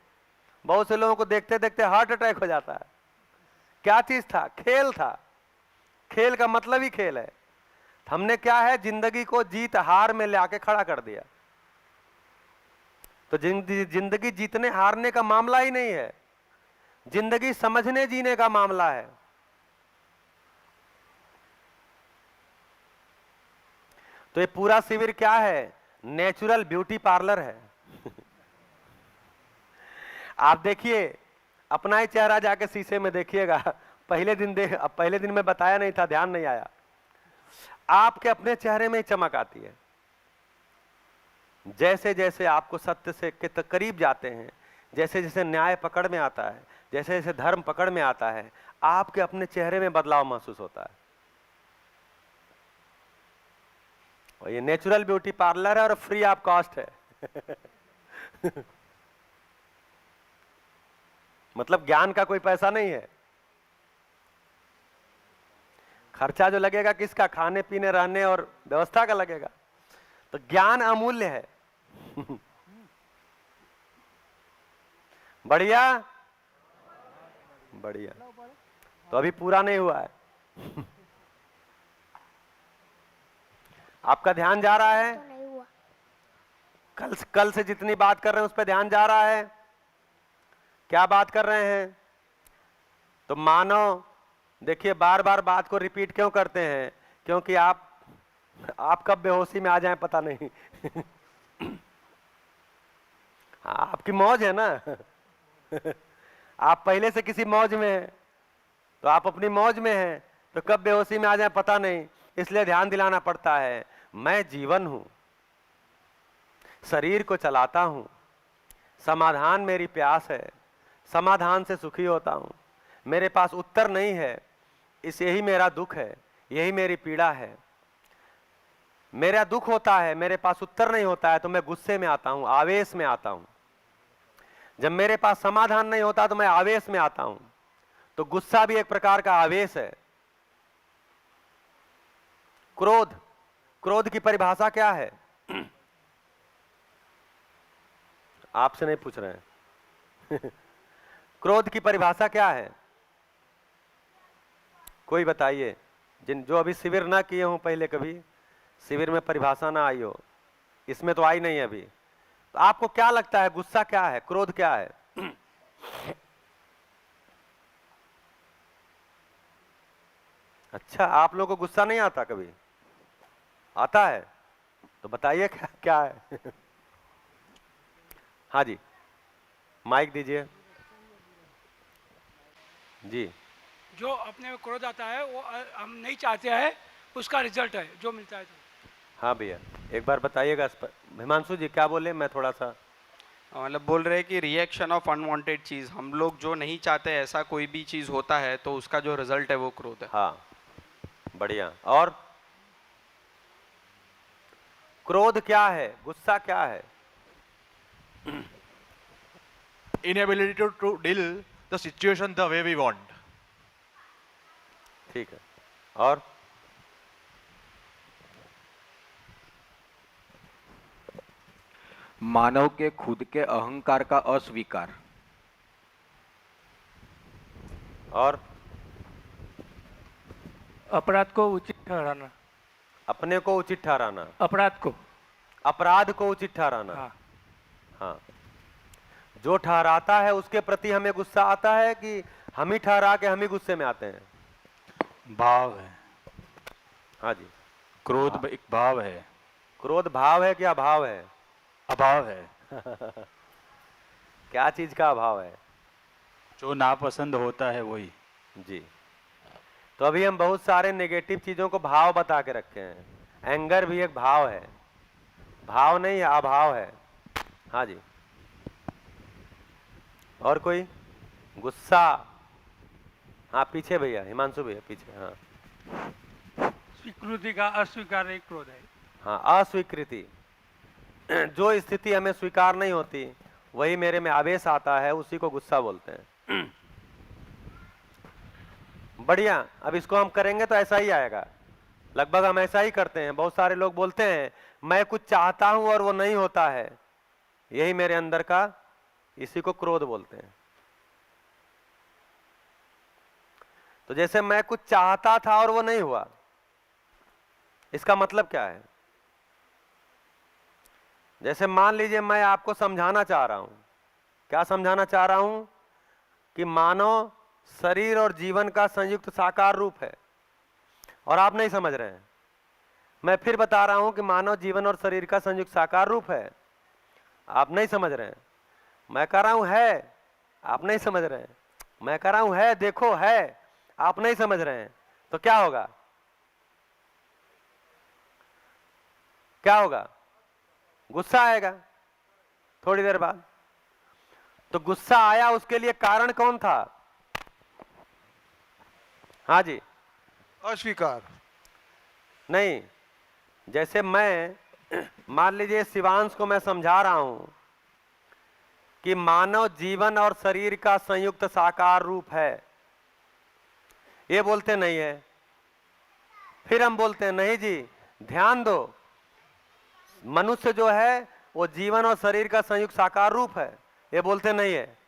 बहुत से लोगों को देखते देखते हार्ट अटैक हो जाता है। क्या चीज था? खेल था। खेल का मतलब ही खेल है। हमने क्या है? जिंदगी को जीत हार में ले आके खड़ा कर दिया। तो जिंदगी जीतने हारने का मामला ही नहीं है, जिंदगी समझने जीने का मामला है। तो ये पूरा शिविर क्या है? नेचुरल ब्यूटी पार्लर है। आप देखिए अपना ही चेहरा जाके शीशे में देखिएगा। पहले दिन में बताया नहीं था, ध्यान नहीं आया। आपके अपने चेहरे में ही चमक आती है। जैसे जैसे आपको सत्य से के करीब जाते हैं, जैसे जैसे न्याय पकड़ में आता है, जैसे जैसे धर्म पकड़ में आता है, आपके अपने चेहरे में बदलाव महसूस होता है। और ये नेचुरल ब्यूटी पार्लर है और फ्री ऑफ कॉस्ट है। मतलब ज्ञान का कोई पैसा नहीं है। खर्चा जो लगेगा किसका? खाने पीने रहने और व्यवस्था का लगेगा। तो ज्ञान अमूल्य है। बढ़िया बढ़िया। तो अभी पूरा नहीं हुआ है। आपका ध्यान जा रहा है? तो नहीं हुआ। कल से जितनी बात कर रहे हैं उस पर ध्यान जा रहा है? क्या बात कर रहे हैं? तो मानो, देखिए बार बार बात को रिपीट क्यों करते हैं? क्योंकि आप कब बेहोशी में आ जाएं पता नहीं। आपकी मौज है ना। आप पहले से किसी मौज में हैं, तो आप अपनी मौज में हैं, तो कब बेहोशी में आ जाए पता नहीं। इसलिए ध्यान दिलाना पड़ता है, मैं जीवन हूं, शरीर को चलाता हूं, समाधान मेरी प्यास है, समाधान से सुखी होता हूं, मेरे पास उत्तर नहीं है, यही मेरा दुख है, यही मेरी पीड़ा है। मेरा दुख होता है, मेरे पास उत्तर नहीं होता है तो मैं गुस्से में आता हूं, आवेश में आता हूं। जब मेरे पास समाधान नहीं होता तो मैं आवेश में आता हूं। तो गुस्सा भी एक प्रकार का आवेश है। क्रोध की परिभाषा क्या है? आपसे नहीं पूछ रहे हैं। क्रोध की परिभाषा क्या है? कोई बताइए। जो अभी शिविर ना किए हों, पहले कभी शिविर में परिभाषा ना आई हो, इसमें तो आई नहीं है अभी, तो आपको क्या लगता है गुस्सा क्या है, क्रोध क्या है? अच्छा, आप लोगों को गुस्सा नहीं आता? कभी आता है तो बताइए क्या है? हाँ जी, माइक दीजिए जी। जो अपने में क्रोध आता है वो हम नहीं चाहते हैं, उसका रिजल्ट है जो मिलता है। तो हाँ भैया, एक बार बताइएगा। हिमांशु जी क्या बोले? मैं थोड़ा सा मतलब बोल रहे हैं कि रिएक्शन ऑफ अनवांटेड चीज, हम लोग जो नहीं चाहते ऐसा कोई भी चीज होता है तो उसका जो रिजल्ट है वो क्रोध है। हाँ, बढ़िया। और क्रोध क्या है, गुस्सा क्या है? inability to deal the situation the way we want. ठीक है। और मानव के खुद के अहंकार का अस्वीकार। और अपराध को उचित ठहराना। अपने को उचित ठहराना, अपराध को उचित ठहराना। हाँ। हाँ, जो ठहराता है उसके प्रति हमें गुस्सा आता है कि हम ही ठहरा के हम ही गुस्से में आते हैं? भाव है। हाँ जी। क्रोध एक भाव है। क्रोध भाव है कि अभाव है? अभाव है। क्या चीज का अभाव है? जो नापसंद होता है वही। जी। तो अभी हम बहुत सारे नेगेटिव चीजों को भाव बता के रखे हैं। एंगर भी एक भाव है, भाव नहीं है, अभाव है। हाँ जी। और कोई? गुस्सा। हाँ, पीछे भैया, हिमांशु भैया पीछे। हाँ, स्वीकृति का अस्वीकार एक क्रोध है। हाँ, अस्वीकृति। जो स्थिति हमें स्वीकार नहीं होती वही मेरे में आवेश आता है, उसी को गुस्सा बोलते हैं। बढ़िया। अब इसको हम करेंगे तो ऐसा ही आएगा। लगभग हम ऐसा ही करते हैं। बहुत सारे लोग बोलते हैं मैं कुछ चाहता हूं और वो नहीं होता है, यही मेरे अंदर का, इसी को क्रोध बोलते हैं। तो जैसे मैं कुछ चाहता था और वो नहीं हुआ, इसका मतलब क्या है? जैसे मान लीजिए मैं आपको समझाना चाह रहा हूं। क्या समझाना चाह रहा हूं? कि मानव शरीर और जीवन का संयुक्त साकार रूप है, और आप नहीं समझ रहे हैं। मैं फिर बता रहा हूं कि मानव जीवन और शरीर का संयुक्त साकार रूप है, आप नहीं समझ रहे हैं। मैं कह रहा हूं है, आप नहीं समझ रहे हैं, मैं कह रहा हूं है, देखो है, आप नहीं समझ रहे हैं, तो क्या होगा? क्या होगा? गुस्सा आएगा थोड़ी देर बाद। तो गुस्सा आया, उसके लिए कारण कौन था? हाँ जी, अस्वीकार। नहीं, जैसे मैं मान लीजिए शिवांश को मैं समझा रहा हूं कि मानव जीवन और शरीर का संयुक्त साकार रूप है, ये बोलते नहीं है। फिर हम बोलते हैं नहीं जी, ध्यान दो, मनुष्य जो है वो जीवन और शरीर का संयुक्त साकार रूप है, ये बोलते नहीं है।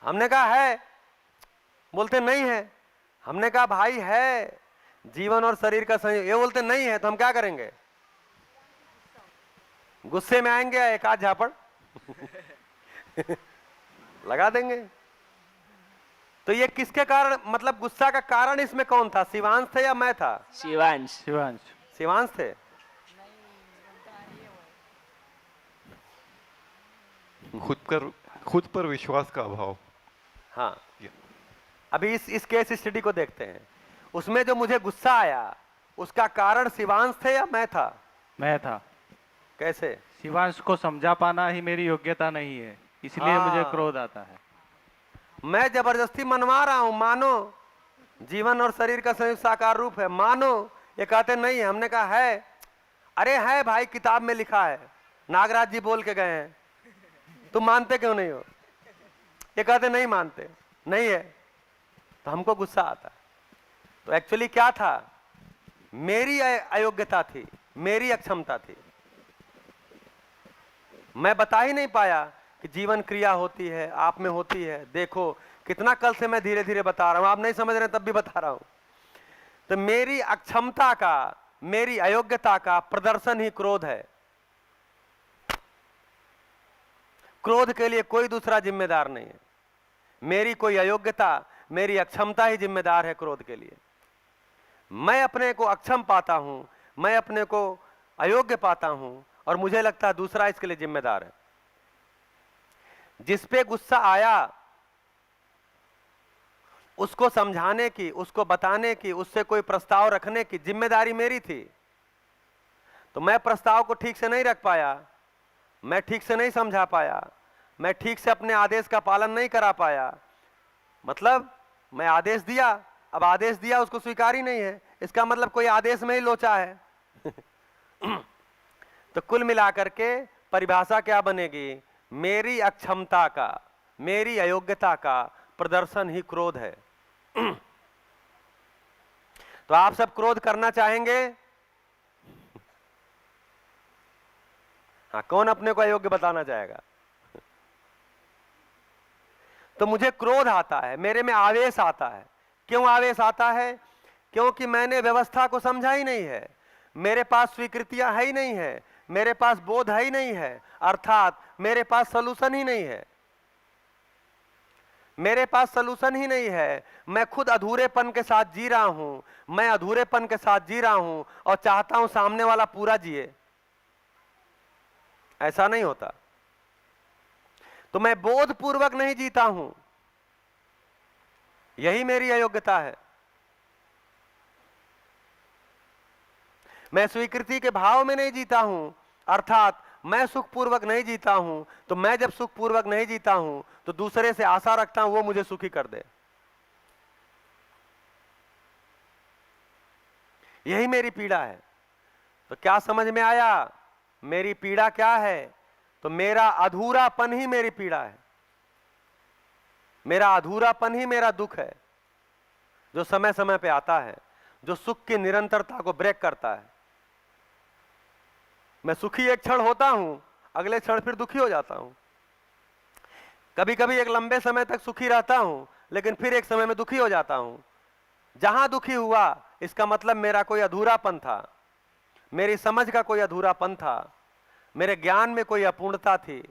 हमने कहा है, बोलते नहीं है। हमने कहा भाई है, जीवन और शरीर का संयुक्त, ये बोलते नहीं है। तो हम क्या करेंगे? गुस्से में आएंगे, एक आध झापड़ लगा देंगे। तो ये किसके कारण, मतलब गुस्सा का कारण इसमें कौन था? शिवांश थे या मैं था? शिवांश। शिवांश। शिवांश थे। खुद पर विश्वास का अभाव। हाँ, अभी इस केस स्टडी को देखते हैं। उसमें जो मुझे गुस्सा आया, उसका कारण शिवांश थे या मैं था? मैं था। कैसे? शिवांश को समझा पाना ही मेरी योग्यता नहीं है, इसलिए हाँ। मुझे क्रोध आता है। मैं जबरदस्ती मनवा रहा हूं, मानो जीवन और शरीर का संयुक्त साकार रूप है, मानो। ये कहते नहीं है। हमने कहा है। अरे है भाई, किताब में लिखा है, नागराज जी बोल के गए हैं, तुम मानते क्यों नहीं हो? ये कहते नहीं मानते, नहीं है। तो हमको गुस्सा आता। तो एक्चुअली क्या था? मेरी अयोग्यता थी, मेरी अक्षमता थी। मैं बता ही नहीं पाया कि जीवन क्रिया होती है, आप में होती है। देखो कितना कल से मैं धीरे धीरे बता रहा हूं, आप नहीं समझ रहे तब भी बता रहा हूं। तो मेरी अक्षमता का, मेरी अयोग्यता का प्रदर्शन ही क्रोध है। क्रोध के लिए कोई दूसरा जिम्मेदार नहीं है। मेरी कोई अयोग्यता, मेरी अक्षमता ही जिम्मेदार है क्रोध के लिए। मैं अपने को अक्षम पाता हूं, मैं अपने को अयोग्य पाता हूं, और मुझे लगता है दूसरा इसके लिए जिम्मेदार है। जिस पे गुस्सा आया, उसको समझाने की, उसको बताने की, उससे कोई प्रस्ताव रखने की जिम्मेदारी मेरी थी। तो मैं प्रस्ताव को ठीक से नहीं रख पाया, मैं ठीक से नहीं समझा पाया, मैं ठीक से अपने आदेश का पालन नहीं करा पाया। मतलब मैं आदेश दिया, अब आदेश दिया उसको स्वीकार ही नहीं है, इसका मतलब कोई आदेश में ही लोचा है। तो कुल मिलाकर के परिभाषा क्या बनेगी? मेरी अक्षमता का, मेरी अयोग्यता का प्रदर्शन ही क्रोध है। तो आप सब क्रोध करना चाहेंगे? हाँ, कौन अपने को अयोग्य बताना चाहेगा? तो मुझे क्रोध आता है, मेरे में आवेश आता है। क्यों आवेश आता है? क्योंकि मैंने व्यवस्था को समझा ही नहीं है, मेरे पास स्वीकृतियां है ही नहीं है, मेरे पास बोध है ही नहीं है, अर्थात मेरे पास सलूशन ही नहीं है। मेरे पास सलूशन ही नहीं है। मैं खुद अधूरेपन के साथ जी रहा हूं, मैं अधूरेपन के साथ जी रहा हूं और चाहता हूं सामने वाला पूरा जिए। ऐसा नहीं होता। तो मैं बोधपूर्वक नहीं जीता हूं, यही मेरी अयोग्यता है। मैं स्वीकृति के भाव में नहीं जीता हूं, अर्थात मैं सुखपूर्वक नहीं जीता हूं। तो मैं जब सुखपूर्वक नहीं जीता हूं तो दूसरे से आशा रखता हूं वो मुझे सुखी कर दे। यही मेरी पीड़ा है। तो क्या समझ में आया मेरी पीड़ा क्या है? तो मेरा अधूरापन ही मेरी पीड़ा है, मेरा अधूरापन ही मेरा दुख है, जो समय समय पे आता है, जो सुख की निरंतरता को ब्रेक करता है। मैं सुखी एक क्षण होता हूं, अगले क्षण फिर दुखी हो जाता हूं। कभी कभी एक लंबे समय तक सुखी रहता हूं, लेकिन फिर एक समय में दुखी हो जाता हूं। जहां दुखी हुआ इसका मतलब मेरा कोई अधूरापन था, मेरी समझ का कोई अधूरापन था, मेरे ज्ञान में कोई अपूर्णता थी,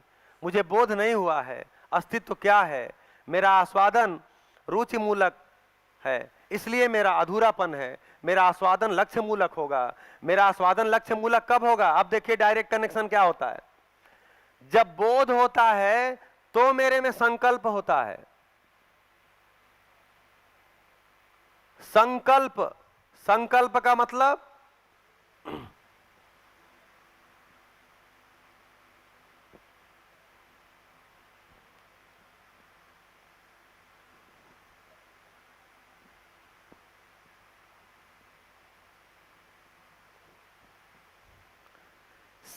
मुझे बोध नहीं हुआ है अस्तित्व क्या है, मेरा आस्वादन रुचि मूलक है, इसलिए मेरा अधूरापन है। मेरा आस्वादन लक्ष्य मूलक होगा। मेरा आस्वादन लक्ष्य मूलक कब होगा? अब देखिए डायरेक्ट कनेक्शन क्या होता है। जब बोध होता है तो मेरे में संकल्प होता है। संकल्प, संकल्प का मतलब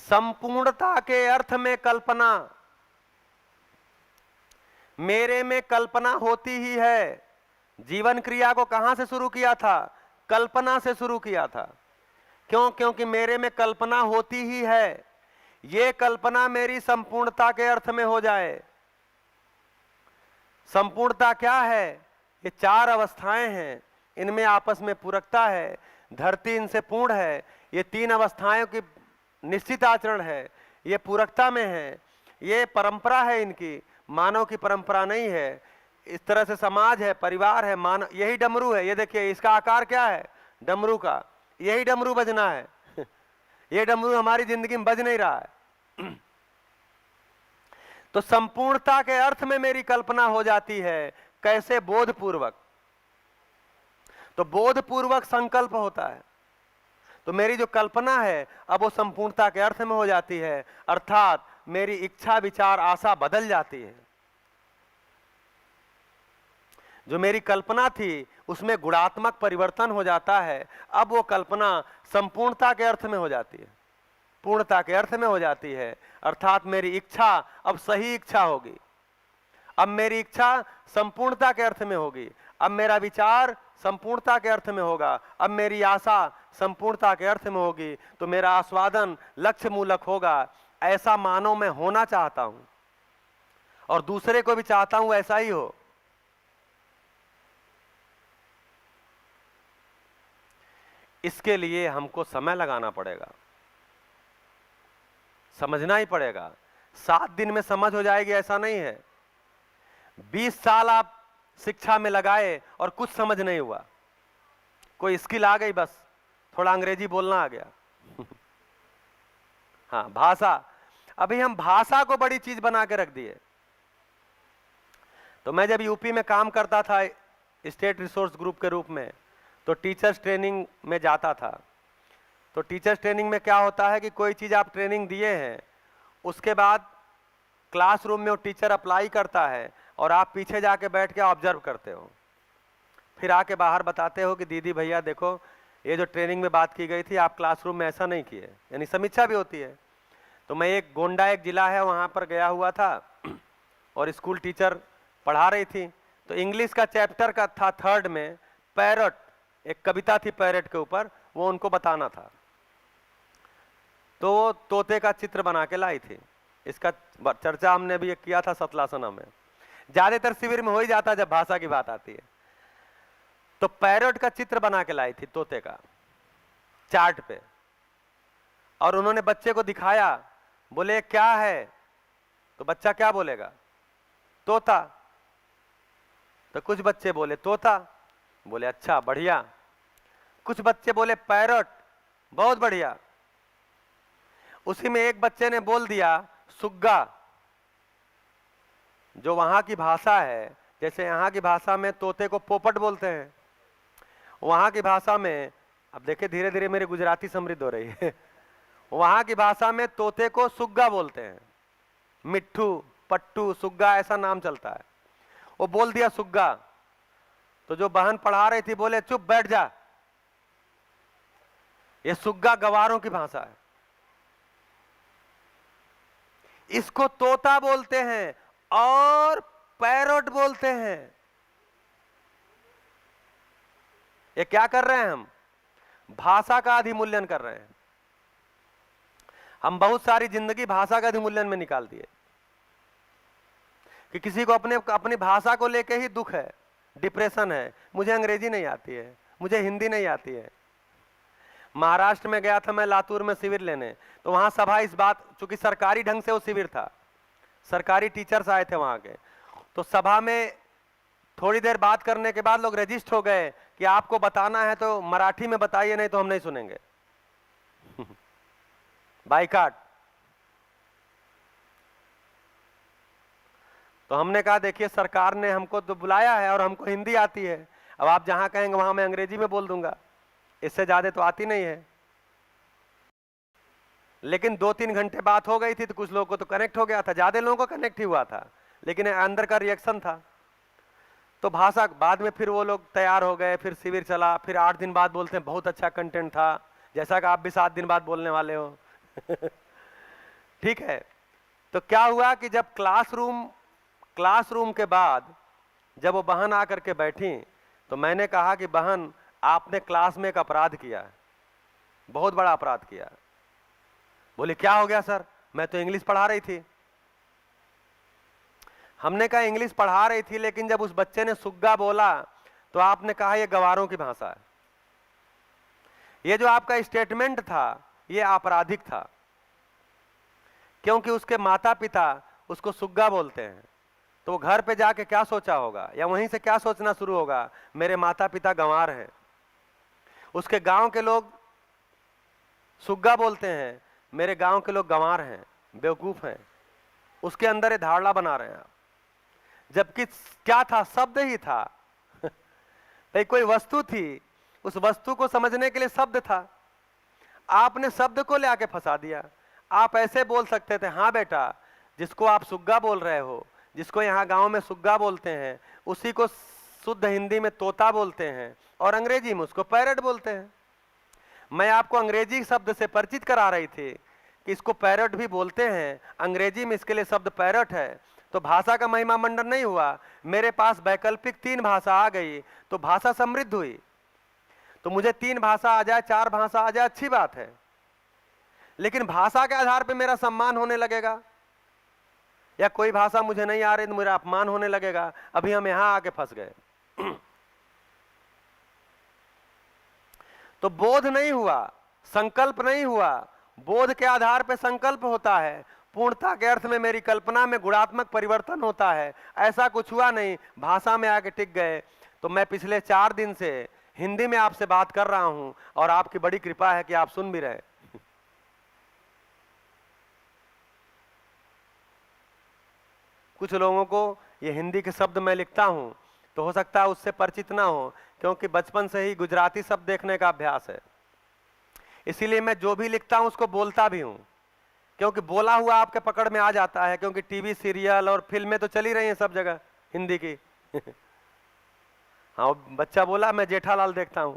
संपूर्णता के अर्थ में कल्पना। मेरे में कल्पना होती ही है। जीवन क्रिया को कहां से शुरू किया था? कल्पना से शुरू किया था। क्यों? क्योंकि मेरे में कल्पना होती ही है। ये कल्पना मेरी संपूर्णता के अर्थ में हो जाए। संपूर्णता क्या है? ये चार अवस्थाएं हैं, इनमें आपस में पूरकता है। धरती इनसे पूर्ण है। ये तीन अवस्थाएं की निश्चित आचरण है, ये पूरकता में है। ये परंपरा है इनकी, मानव की परंपरा नहीं है। इस तरह से समाज है, परिवार है, मानव, यही डमरू है। ये देखिए इसका आकार क्या है डमरू का, यही डमरू बजना है। ये डमरू हमारी जिंदगी में बज नहीं रहा है। तो संपूर्णता के अर्थ में मेरी कल्पना हो जाती है। कैसे? बोधपूर्वक। तो बोधपूर्वक संकल्प होता है। तो मेरी जो कल्पना है अब वो संपूर्णता के अर्थ में हो जाती है, अर्थात मेरी इच्छा, विचार, आशा बदल जाती है। जो मेरी कल्पना थी उसमें गुणात्मक परिवर्तन हो जाता है। अब वो कल्पना संपूर्णता के अर्थ में हो जाती है, पूर्णता के अर्थ में हो जाती है, अर्थात मेरी इच्छा अब सही इच्छा होगी। अब मेरी इच्छा संपूर्णता के अर्थ में होगी। अब मेरा विचार संपूर्णता के अर्थ में होगा। अब मेरी आशा संपूर्णता के अर्थ में होगी। तो मेरा आस्वादन लक्ष्य मूलक होगा। ऐसा मानव मैं होना चाहता हूं और दूसरे को भी चाहता हूं ऐसा ही हो। इसके लिए हमको समय लगाना पड़ेगा, समझना ही पड़ेगा। 7 दिन में समझ हो जाएगी ऐसा नहीं है। 20 साल आप शिक्षा में लगाए और कुछ समझ नहीं हुआ। कोई स्किल आ गई, बस थोड़ा अंग्रेजी बोलना आ गया। हाँ, भाषा। अभी हम भाषा को बड़ी चीज बना के रख दिए। तो मैं जब यूपी में काम करता था स्टेट रिसोर्स ग्रुप के रूप में, तो टीचर्स ट्रेनिंग में जाता था। तो टीचर्स ट्रेनिंग में क्या होता है कि कोई चीज़ आप ट्रेनिंग दिए हैं, उसके बाद क्लासरूम में वो टीचर अप्लाई करता है और आप पीछे जाके बैठ के ऑब्जर्व करते हो। फिर आके बाहर बताते हो कि दीदी भैया देखो, ये जो ट्रेनिंग में बात की गई थी आप क्लासरूम में ऐसा नहीं किए, यानी समीक्षा भी होती है। तो मैं एक गोंडा एक जिला है वहाँ पर गया हुआ था और स्कूल टीचर पढ़ा रही थी। तो इंग्लिश का चैप्टर का था 3rd में पैरट, एक कविता थी पैरट के ऊपर, वो उनको बताना था। तो वो तोते का चित्र बना के लाई थी। इसका चर्चा हमने भी किया था सतलासना में। ज्यादातर शिविर में हो ही जाता जब भाषा की बात आती है। तो पैरट का चित्र बना के लाई थी तोते का चार्ट पे, और उन्होंने बच्चे को दिखाया। बोले क्या है? तो बच्चा क्या बोलेगा? तोता। तो कुछ बच्चे बोले तोता, बोले अच्छा बढ़िया। कुछ बच्चे बोले पैरट, बहुत बढ़िया। उसी में एक बच्चे ने बोल दिया सुग्गा। जो वहां की भाषा है, जैसे यहाँ की भाषा में तोते को पोपट बोलते हैं, वहां की भाषा में, अब देखिए धीरे धीरे मेरी गुजराती समृद्ध हो रही है। वहां की भाषा में तोते को सुग्गा बोलते हैं। मिट्ठू, पट्टू, सुग्गा ऐसा नाम चलता है। वो बोल दिया सुग्गा। तो जो बहन पढ़ा रही थी बोले चुप बैठ जा, ये सुग्गा गवारों की भाषा है, इसको तोता बोलते हैं और पैरट बोलते हैं। ये क्या कर रहे हैं हम? भाषा का अधिमूल्यन कर रहे हैं। हम बहुत सारी जिंदगी भाषा का अधिमूल्यन में निकाल दिए कि किसी को अपनी भाषा को लेके ही दुख है, डिप्रेशन है। मुझे अंग्रेजी नहीं आती है, मुझे हिंदी नहीं आती है। महाराष्ट्र में गया था मैं लातूर में शिविर लेने, तो वहां सभा इस बात, चूंकि सरकारी ढंग से वो शिविर था, सरकारी टीचर्स आए थे वहां के, तो सभा में थोड़ी देर बात करने के बाद लोग रजिस्ट हो गए कि आपको बताना है तो मराठी में बताइए, नहीं तो हम नहीं सुनेंगे। बाइकाट। तो हमने कहा देखिए सरकार ने हमको तो बुलाया है और हमको हिंदी आती है, अब आप जहां कहेंगे वहां मैं अंग्रेजी में बोल दूंगा, इससे ज्यादा तो आती नहीं है। लेकिन 2-3 घंटे बात हो गई थी तो कुछ लोगों को तो कनेक्ट हो गया था, ज्यादा लोगों को कनेक्ट ही हुआ था, लेकिन अंदर का रिएक्शन था। तो भाषा बाद में फिर वो लोग तैयार हो गए, फिर शिविर चला, फिर 8 दिन बाद बोलते हैं बहुत अच्छा कंटेंट था, जैसा कि आप भी 7 दिन बाद बोलने वाले हो। ठीक है, तो क्या हुआ कि जब क्लासरूम के बाद जब वो बहन आकर के बैठी तो मैंने कहा कि बहन आपने क्लास में एक अपराध किया है, बहुत बड़ा अपराध किया। बोले क्या हो गया सर, मैं तो इंग्लिश पढ़ा रही थी। हमने कहा इंग्लिश पढ़ा रही थी, लेकिन जब उस बच्चे ने सुग्गा बोला तो आपने कहा यह गवारों की भाषा है। ये जो आपका स्टेटमेंट था ये आपराधिक था, क्योंकि उसके माता पिता उसको सुग्गा बोलते हैं। तो वो घर पे जाके क्या सोचा होगा, या वहीं से क्या सोचना शुरू होगा, मेरे माता पिता गंवार हैं, उसके गांव के लोग सुग्गा बोलते हैं, मेरे गांव के लोग गंवार हैं, बेवकूफ हैं। उसके अंदर ये धारणा बना रहे हैं आप, जबकि क्या था, शब्द ही था। भाई कोई वस्तु थी, उस वस्तु को समझने के लिए शब्द था, आपने शब्द को ले आके फंसा दिया। आप ऐसे बोल सकते थे, हाँ बेटा जिसको आप सुग्गा बोल रहे हो, जिसको यहाँ गांव में सुग्गा बोलते हैं, उसी को शुद्ध हिंदी में तोता बोलते हैं और अंग्रेजी में उसको पैरट बोलते हैं। मैं आपको अंग्रेजी शब्द से परिचित करा रही थी कि इसको पैरट भी बोलते हैं, अंग्रेजी में इसके लिए शब्द पैरट है। तो भाषा का महिमा मंडन नहीं हुआ, मेरे पास वैकल्पिक 3 भाषा आ गई तो भाषा समृद्ध हुई। तो मुझे 3 भाषा आ जाए, 4 भाषा आ जाए, अच्छी बात है, लेकिन भाषा के आधार पे मेरा सम्मान होने लगेगा, या कोई भाषा मुझे नहीं आ रही तो मेरा अपमान होने लगेगा। अभी हम यहां आके फंस गए। तो बोध नहीं हुआ, संकल्प नहीं हुआ। बोध के आधार पे संकल्प होता है, पूर्णता के अर्थ में मेरी कल्पना में गुणात्मक परिवर्तन होता है। ऐसा कुछ हुआ नहीं, भाषा में आके टिक गए। तो मैं पिछले 4 दिन से हिंदी में आपसे बात कर रहा हूं और आपकी बड़ी कृपा है कि आप सुन भी रहे। कुछ लोगों को ये हिंदी के शब्द मैं लिखता हूं तो हो सकता है उससे परिचित ना हो, क्योंकि बचपन से ही गुजराती शब्द देखने का अभ्यास है। इसीलिए मैं जो भी लिखता हूं उसको बोलता भी हूं, क्योंकि बोला हुआ आपके पकड़ में आ जाता है, क्योंकि टीवी सीरियल और फिल्में तो चली रही हैं सब जगह हिंदी की। हाँ, बच्चा बोला मैं जेठालाल देखता हूं,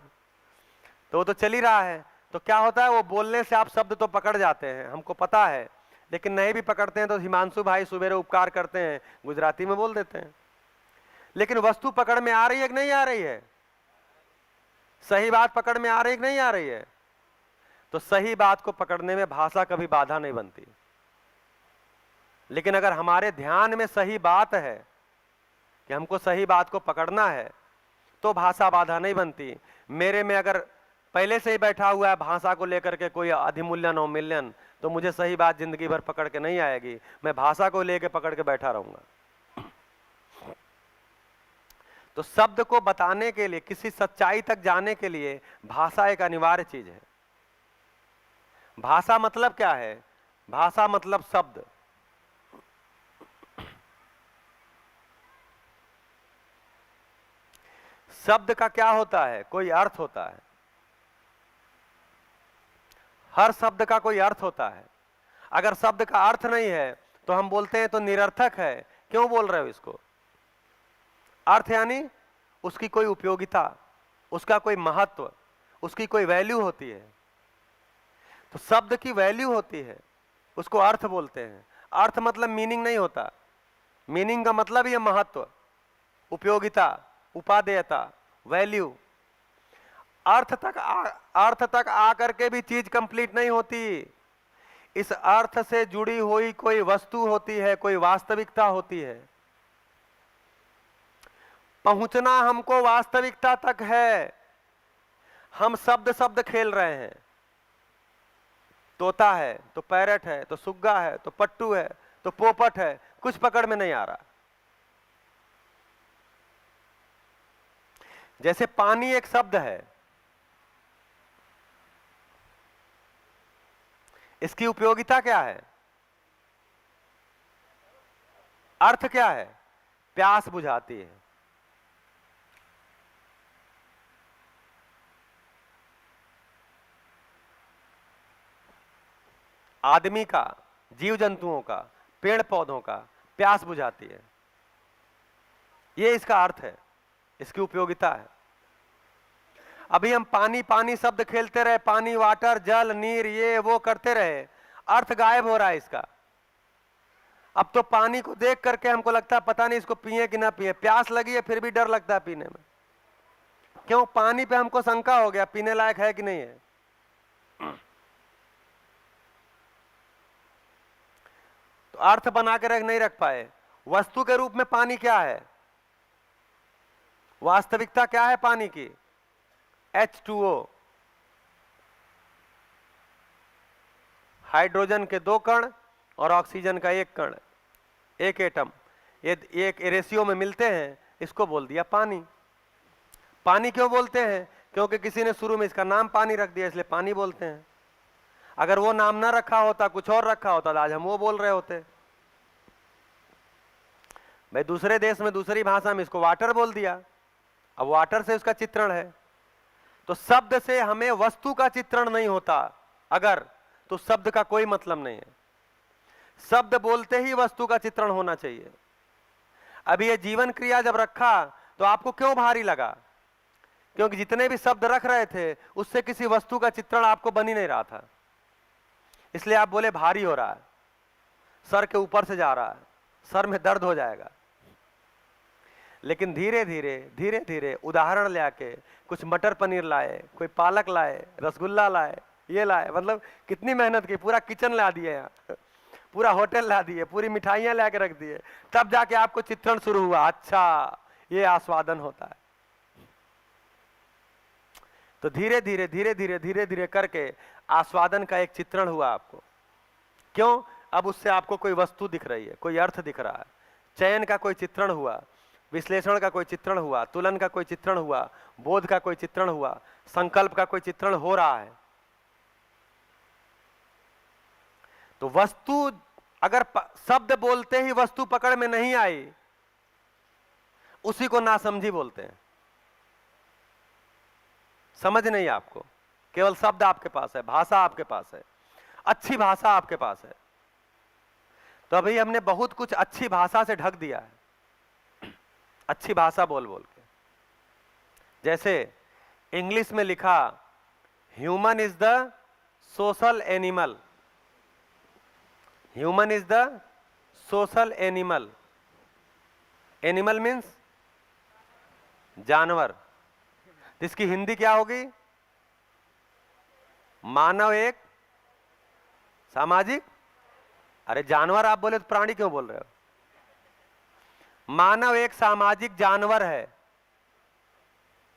तो वो तो चल ही रहा है। तो क्या होता है, वो बोलने से आप शब्द तो पकड़ जाते हैं, हमको पता है, लेकिन नहीं भी पकड़ते हैं तो हिमांशु भाई सुबेरे उपकार करते हैं, गुजराती में बोल देते हैं। लेकिन वस्तु पकड़ में आ रही है कि नहीं आ रही है, सही बात पकड़ में आ रही है कि नहीं आ रही है। तो सही बात को पकड़ने में भाषा कभी बाधा नहीं बनती, लेकिन अगर हमारे ध्यान में सही बात है कि हमको सही बात को पकड़ना है तो भाषा बाधा नहीं बनती। मेरे में अगर पहले से ही बैठा हुआ है भाषा को लेकर के कोई अधिमूल्यन अवमूल्यन, तो मुझे सही बात जिंदगी भर पकड़ के नहीं आएगी, मैं भाषा को लेकर पकड़ के बैठा रहूंगा। तो शब्द को बताने के लिए, किसी सच्चाई तक जाने के लिए भाषा एक अनिवार्य चीज है। भाषा मतलब क्या है, भाषा मतलब शब्द। शब्द का क्या होता है, कोई अर्थ होता है, हर शब्द का कोई अर्थ होता है। अगर शब्द का अर्थ नहीं है तो हम बोलते हैं तो निरर्थक है, क्यों बोल रहे हो इसको। अर्थ यानी उसकी कोई उपयोगिता, उसका कोई महत्व, उसकी कोई वैल्यू होती है। तो शब्द की वैल्यू होती है, उसको अर्थ बोलते हैं। अर्थ मतलब मीनिंग नहीं होता, मीनिंग का मतलब ये महत्व, उपयोगिता, उपादेयता, वैल्यू। अर्थ तक आकर के भी चीज कंप्लीट नहीं होती। इस अर्थ से जुड़ी हुई कोई वस्तु होती है, कोई वास्तविकता होती है। पहुंचना हमको वास्तविकता तक है। हम शब्द शब्द खेल रहे हैं, तोता है तो पैरट है, तो सुग्गा है, तो पट्टू है, तो पोपट है, कुछ पकड़ में नहीं आ रहा। जैसे पानी एक शब्द है, इसकी उपयोगिता क्या है, अर्थ क्या है, प्यास बुझाती है। आदमी का, जीव जंतुओं का, पेड़ पौधों का प्यास बुझाती है। ये इसका अर्थ है, इसकी उपयोगिता है। अभी हम पानी पानी शब्द खेलते रहे, पानी, वाटर, जल, नीर, ये वो करते रहे, अर्थ गायब हो रहा है इसका। अब तो पानी को देख करके हमको लगता है पता नहीं इसको पिए कि ना पिए, प्यास लगी है फिर भी डर लगता है पीने में। क्यों? पानी पे हमको शंका हो गया पीने लायक है कि नहीं है। तो अर्थ बना के नहीं रख पाए। वस्तु के रूप में पानी क्या है? वास्तविकता क्या है पानी की? H2O, हाइड्रोजन के 2 कण और ऑक्सीजन का 1 कण, 1 एटम, ये एक रेशियो में मिलते हैं, इसको बोल दिया पानी। पानी क्यों बोलते हैं? क्योंकि किसी ने शुरू में इसका नाम पानी रख दिया, इसलिए पानी बोलते हैं। अगर वो नाम ना रखा होता, कुछ और रखा होता, तो आज हम वो बोल रहे होते। भाई दूसरे देश में दूसरी भाषा में इसको वाटर बोल दिया, अब वाटर से उसका चित्रण है। तो शब्द से हमें वस्तु का चित्रण नहीं होता अगर, तो शब्द का कोई मतलब नहीं है। शब्द बोलते ही वस्तु का चित्रण होना चाहिए। अभी ये जीवन क्रिया जब रखा तो आपको क्यों भारी लगा? क्योंकि जितने भी शब्द रख रहे थे उससे किसी वस्तु का चित्रण आपको बन ही नहीं रहा था, इसलिए आप बोले भारी हो रहा है, सर के ऊपर से जा रहा है, सर में दर्द हो जाएगा। लेकिन धीरे धीरे धीरे धीरे उदाहरण ले आके कुछ मटर पनीर लाए, कोई पालक लाए, रसगुल्ला लाए, ये लाए, मतलब कितनी मेहनत की, पूरा किचन ला दिए, यहाँ पूरा होटल ला दिए, पूरी मिठाइयाँ ला के रख दिए, तब जाके आपको चित्रण शुरू हुआ, अच्छा ये आस्वादन होता है। तो धीरे धीरे धीरे धीरे धीरे धीरे करके आस्वादन का एक चित्रण हुआ आपको। क्यों? अब उससे आपको कोई वस्तु दिख रही है, कोई अर्थ दिख रहा है, चयन का कोई चित्रण हुआ, विश्लेषण का कोई चित्रण हुआ, तुलन का कोई चित्रण हुआ, बोध का कोई चित्रण हुआ, संकल्प का कोई चित्रण हो रहा है। तो वस्तु अगर शब्द बोलते ही वस्तु पकड़ में नहीं आई, उसी को नासमझी बोलते हैं। समझ नहीं आपको, केवल शब्द आपके पास है, भाषा आपके पास है, अच्छी भाषा आपके पास है। तो अभी हमने बहुत कुछ अच्छी भाषा से ढक दिया है, अच्छी भाषा बोल बोल के। जैसे इंग्लिश में लिखा, human is the social animal, human is the social animal. Animal means जानवर। इसकी हिंदी क्या होगी? मानव एक सामाजिक, अरे जानवर आप बोले तो प्राणी क्यों बोल रहे हो? मानव एक सामाजिक जानवर है।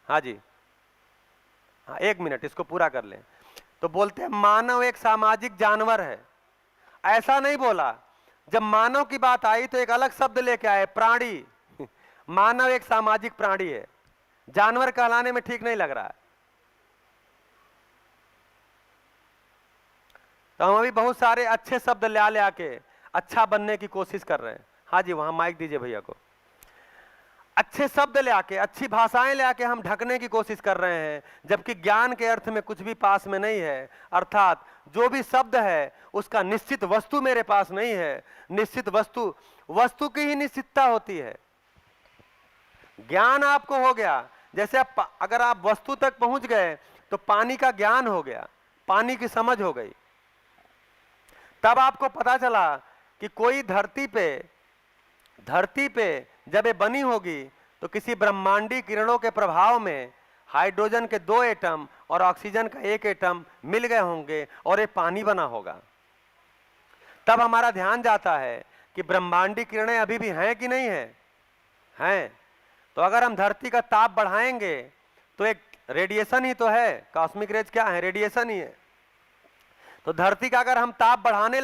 हाँ जी, हाँ 1 मिनट इसको पूरा कर लें। तो बोलते हैं मानव एक सामाजिक जानवर है। ऐसा नहीं बोला, जब मानव की बात आई तो एक अलग शब्द लेके आए, प्राणी। मानव एक सामाजिक प्राणी है, जानवर कहलाने में ठीक नहीं लग रहा है। तो हम अभी बहुत सारे अच्छे शब्द ले आके अच्छा बनने की कोशिश कर रहे हैं। हाँ जी, वहां माइक दीजिए भैया को। अच्छे शब्द ले आके, अच्छी भाषाएं ले आके हम ढकने की कोशिश कर रहे हैं, जबकि ज्ञान के अर्थ में कुछ भी पास में नहीं है। अर्थात जो भी शब्द है उसका निश्चित वस्तु मेरे पास नहीं है। निश्चित वस्तु, वस्तु की ही निश्चितता होती है। ज्ञान आपको हो गया, जैसे अगर आप वस्तु तक पहुंच गए तो पानी का ज्ञान हो गया, पानी की समझ हो गई। तब आपको पता चला कि कोई धरती पे जब ये बनी होगी तो किसी ब्रह्मांडी किरणों के प्रभाव में हाइड्रोजन के 2 एटम और ऑक्सीजन का 1 एटम मिल गए होंगे और ये पानी बना होगा। तब हमारा ध्यान जाता है कि ब्रह्मांडी किरणें अभी भी हैं कि नहीं है? हैं। तो अगर हम धरती का ताप बढ़ाएंगे तो एक रेडिएशन ही तो है, कॉस्मिक रेज क्या है? रेडिएशन ही है। तो धरती का अगर हम ताप बढ़ाने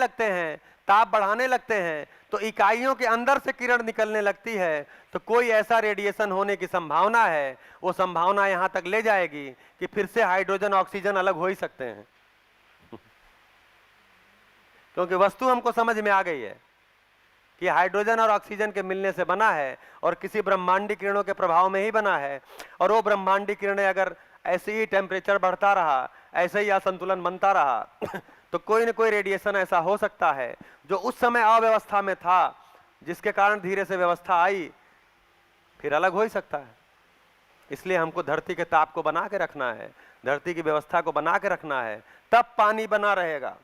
लगते हैं तो इकाइयों के अंदर से किरण निकलने लगती है, तो कोई ऐसा रेडिएशन होने की संभावना है, वो संभावना यहां तक ले जाएगी कि फिर से हाइड्रोजन ऑक्सीजन अलग हो ही सकते हैं। क्योंकि वस्तु हमको समझ में आ गई है। कि हाइड्रोजन और ऑक्सीजन के मिलने से बना है और किसी ब्रह्मांडी किरणों के प्रभाव में ही बना है, और वो ब्रह्मांडी किरणें अगर ऐसे ही टेम्परेचर बढ़ता रहा, ऐसे ही असंतुलन बनता रहा तो कोई न कोई रेडिएशन ऐसा हो सकता है जो उस समय अव्यवस्था में था, जिसके कारण धीरे से व्यवस्था आई, फिर अलग हो ही सकता है। इसलिए हमको धरती के ताप को बना के रखना है, धरती की व्यवस्था को बना के रखना है, तब पानी बना रहेगा।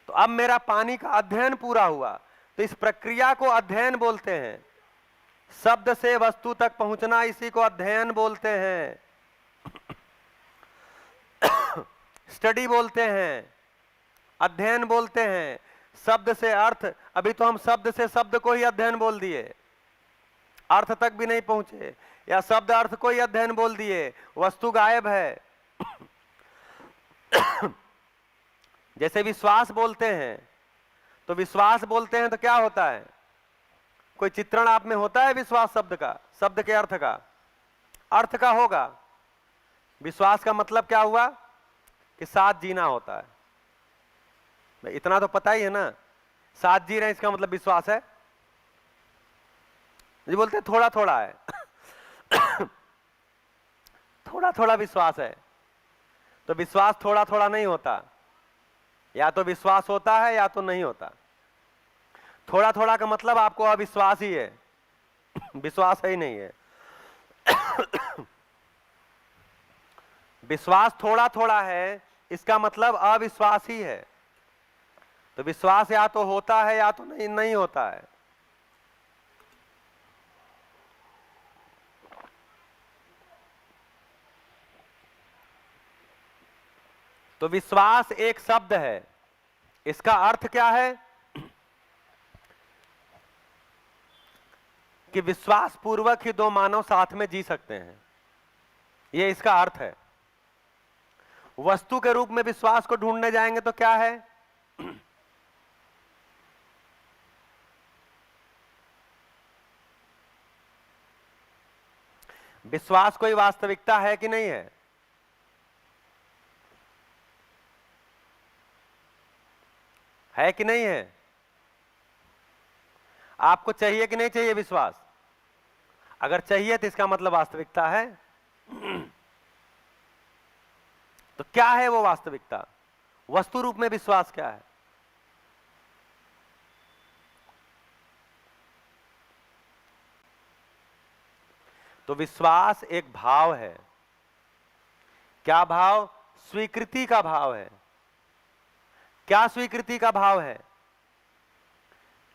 तो अब मेरा पानी का अध्ययन पूरा हुआ, तो इस प्रक्रिया को अध्ययन बोलते हैं। शब्द से वस्तु तक पहुंचना, इसी को अध्ययन बोलते हैं, स्टडी बोलते हैं, अध्ययन बोलते हैं। शब्द से अर्थ, अभी तो हम शब्द से शब्द को ही अध्ययन बोल दिए, अर्थ तक भी नहीं पहुंचे, या शब्द अर्थ को ही अध्ययन बोल दिए, वस्तु गायब है। जैसे विश्वास बोलते हैं, तो विश्वास बोलते हैं तो क्या होता है? कोई चित्रण आप में होता है विश्वास शब्द का, शब्द के अर्थ का? अर्थ का होगा। विश्वास का मतलब क्या हुआ? कि साथ जीना होता है। इतना तो पता ही है ना, साथ जी रहे हैं इसका मतलब विश्वास है। जी बोलते थोड़ा थोड़ा है थोड़ा थोड़ा विश्वास है, तो विश्वास थोड़ा थोड़ा नहीं होता, या तो विश्वास होता है या तो नहीं होता। थोड़ा थोड़ा का मतलब आपको अविश्वास ही है, विश्वास ही नहीं है। विश्वास थोड़ा थोड़ा है, इसका मतलब अविश्वास ही है। तो विश्वास या तो होता है या तो नहीं होता है। तो विश्वास एक शब्द है, इसका अर्थ क्या है? कि विश्वास पूर्वक ही दो मानव साथ में जी सकते हैं, यह इसका अर्थ है। वस्तु के रूप में विश्वास को ढूंढने जाएंगे तो क्या है? विश्वास कोई वास्तविकता है कि नहीं है? है कि नहीं है? आपको चाहिए कि नहीं चाहिए विश्वास? अगर चाहिए तो इसका मतलब वास्तविकता है। तो क्या है वो वास्तविकता? वस्तु रूप में विश्वास क्या है? तो विश्वास एक भाव है। क्या भाव? स्वीकृति का भाव है। क्या स्वीकृति का भाव है?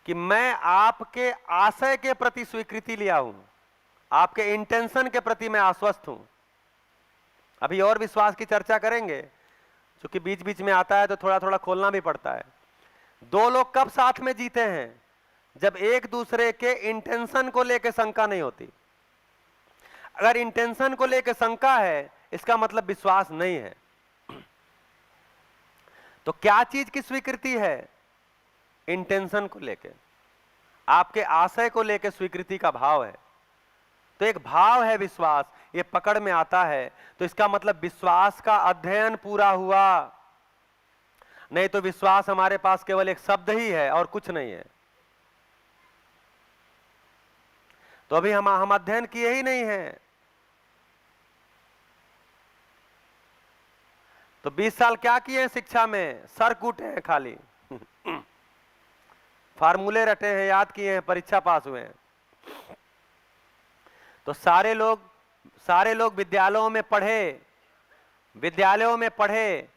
कि मैं आपके आशय के प्रति स्वीकृति लिया हूं, आपके इंटेंशन के प्रति मैं आश्वस्त हूं। अभी और विश्वास की चर्चा करेंगे, क्योंकि बीच बीच में आता है तो थोड़ा थोड़ा खोलना भी पड़ता है। दो लोग कब साथ में जीते हैं? जब एक दूसरे के इंटेंशन को लेकर शंका नहीं होती। अगर इंटेंशन को लेकर शंका है, इसका मतलब विश्वास नहीं है। तो क्या चीज की स्वीकृति है? इंटेंशन को लेके, आपके आशय को लेके स्वीकृति का भाव है। तो एक भाव है विश्वास, ये पकड़ में आता है, तो इसका मतलब विश्वास का अध्ययन पूरा हुआ। नहीं तो विश्वास हमारे पास केवल एक शब्द ही है और कुछ नहीं है। तो अभी हम अध्ययन किए ही नहीं है। तो 20 साल क्या किए हैं शिक्षा में? सर कूटे हैं खाली फार्मूले रटे हैं, याद किए हैं, परीक्षा पास हुए हैं। तो सारे लोग विद्यालयों में पढ़े,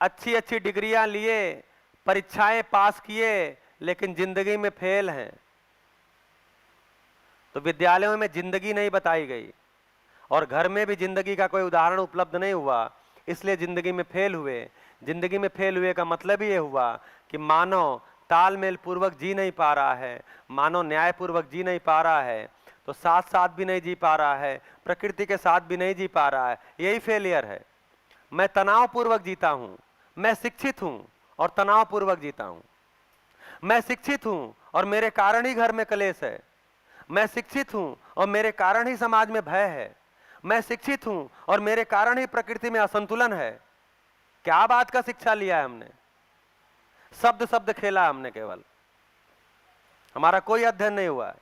अच्छी अच्छी डिग्रियां लिए, परीक्षाएं पास किए, लेकिन जिंदगी में फेल हैं। तो विद्यालयों में जिंदगी नहीं बताई गई और घर में भी जिंदगी का कोई उदाहरण उपलब्ध नहीं हुआ, इसलिए जिंदगी में फेल हुए। जिंदगी में फेल हुए का मतलब ये हुआ कि मानव तालमेल पूर्वक जी नहीं पा रहा है, मानव न्याय पूर्वक जी नहीं पा रहा है, तो साथ साथ भी नहीं जी पा रहा है, प्रकृति के साथ भी नहीं जी पा रहा है। यही फेलियर है। मैं तनाव पूर्वक जीता हूं, मैं शिक्षित हूं और तनाव पूर्वक जीता हूं। मैं शिक्षित हूं और मेरे कारण ही घर में कलेश है। मैं शिक्षित हूं और मेरे कारण ही समाज में भय है। मैं शिक्षित हूं और मेरे कारण ही प्रकृति में असंतुलन है। क्या बात का शिक्षा लिया है हमने? शब्द खेला हमने केवल। हमारा कोई अध्ययन नहीं हुआ है,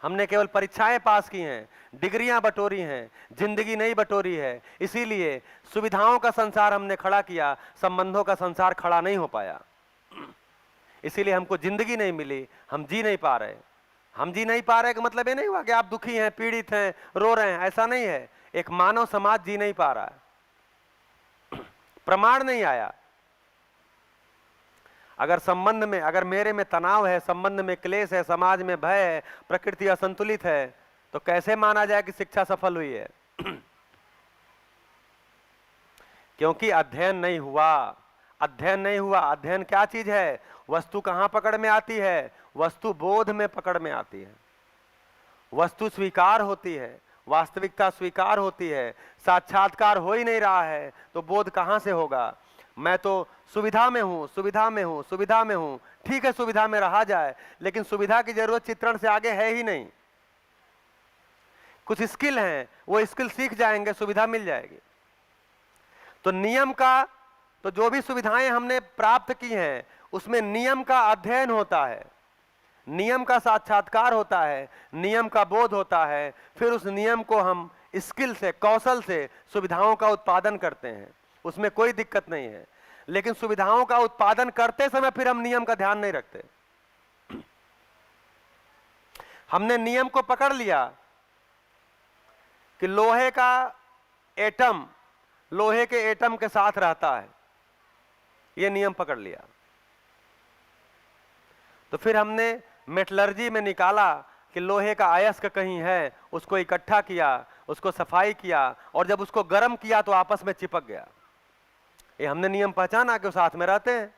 हमने केवल परीक्षाएं पास की हैं, डिग्रियां बटोरी हैं, जिंदगी नहीं बटोरी है। इसीलिए सुविधाओं का संसार हमने खड़ा किया, संबंधों का संसार खड़ा नहीं हो पाया। इसीलिए हमको जिंदगी नहीं मिली, हम जी नहीं पा रहे। हम जी नहीं पा रहे का मतलब ये नहीं हुआ कि आप दुखी हैं, पीड़ित हैं, रो रहे हैं, ऐसा नहीं है। एक मानव समाज जी नहीं पा रहा है, प्रमाण नहीं आया। अगर संबंध में, अगर मेरे में तनाव है, संबंध में क्लेश है, समाज में भय है, प्रकृति असंतुलित है, तो कैसे माना जाए कि शिक्षा सफल हुई है? क्योंकि अध्ययन नहीं हुआ। अध्ययन नहीं हुआ। अध्ययन क्या चीज है? वस्तु कहां पकड़ में आती है? वस्तु बोध में पकड़ में आती है। वस्तु स्वीकार होती है, वास्तविकता स्वीकार होती है। साक्षात्कार हो ही नहीं रहा है तो बोध कहां से होगा? मैं तो सुविधा में हूं, सुविधा में हूं, सुविधा में हूं। ठीक है, सुविधा में रहा जाए, लेकिन सुविधा की जरूरत चित्रण से आगे है ही नहीं। कुछ स्किल हैं, वो स्किल सीख जाएंगे, सुविधा मिल जाएगी। तो नियम का, तो जो भी सुविधाएं हमने प्राप्त की हैं उसमें नियम का अध्ययन होता है, नियम का साक्षात्कार होता है, नियम का बोध होता है। फिर उस नियम को हम स्किल से, कौशल से सुविधाओं का उत्पादन करते हैं, उसमें कोई दिक्कत नहीं है। लेकिन सुविधाओं का उत्पादन करते समय फिर हम नियम का ध्यान नहीं रखते। हमने नियम को पकड़ लिया कि लोहे का एटम लोहे के एटम के साथ रहता है, यह नियम पकड़ लिया। तो फिर हमने मेटलर्जी में निकाला कि लोहे का अयस्क कहीं है, उसको इकट्ठा किया, उसको सफाई किया, और जब उसको गर्म किया तो आपस में चिपक गया। ये हमने नियम पहचाना कि वो साथ में रहते हैं।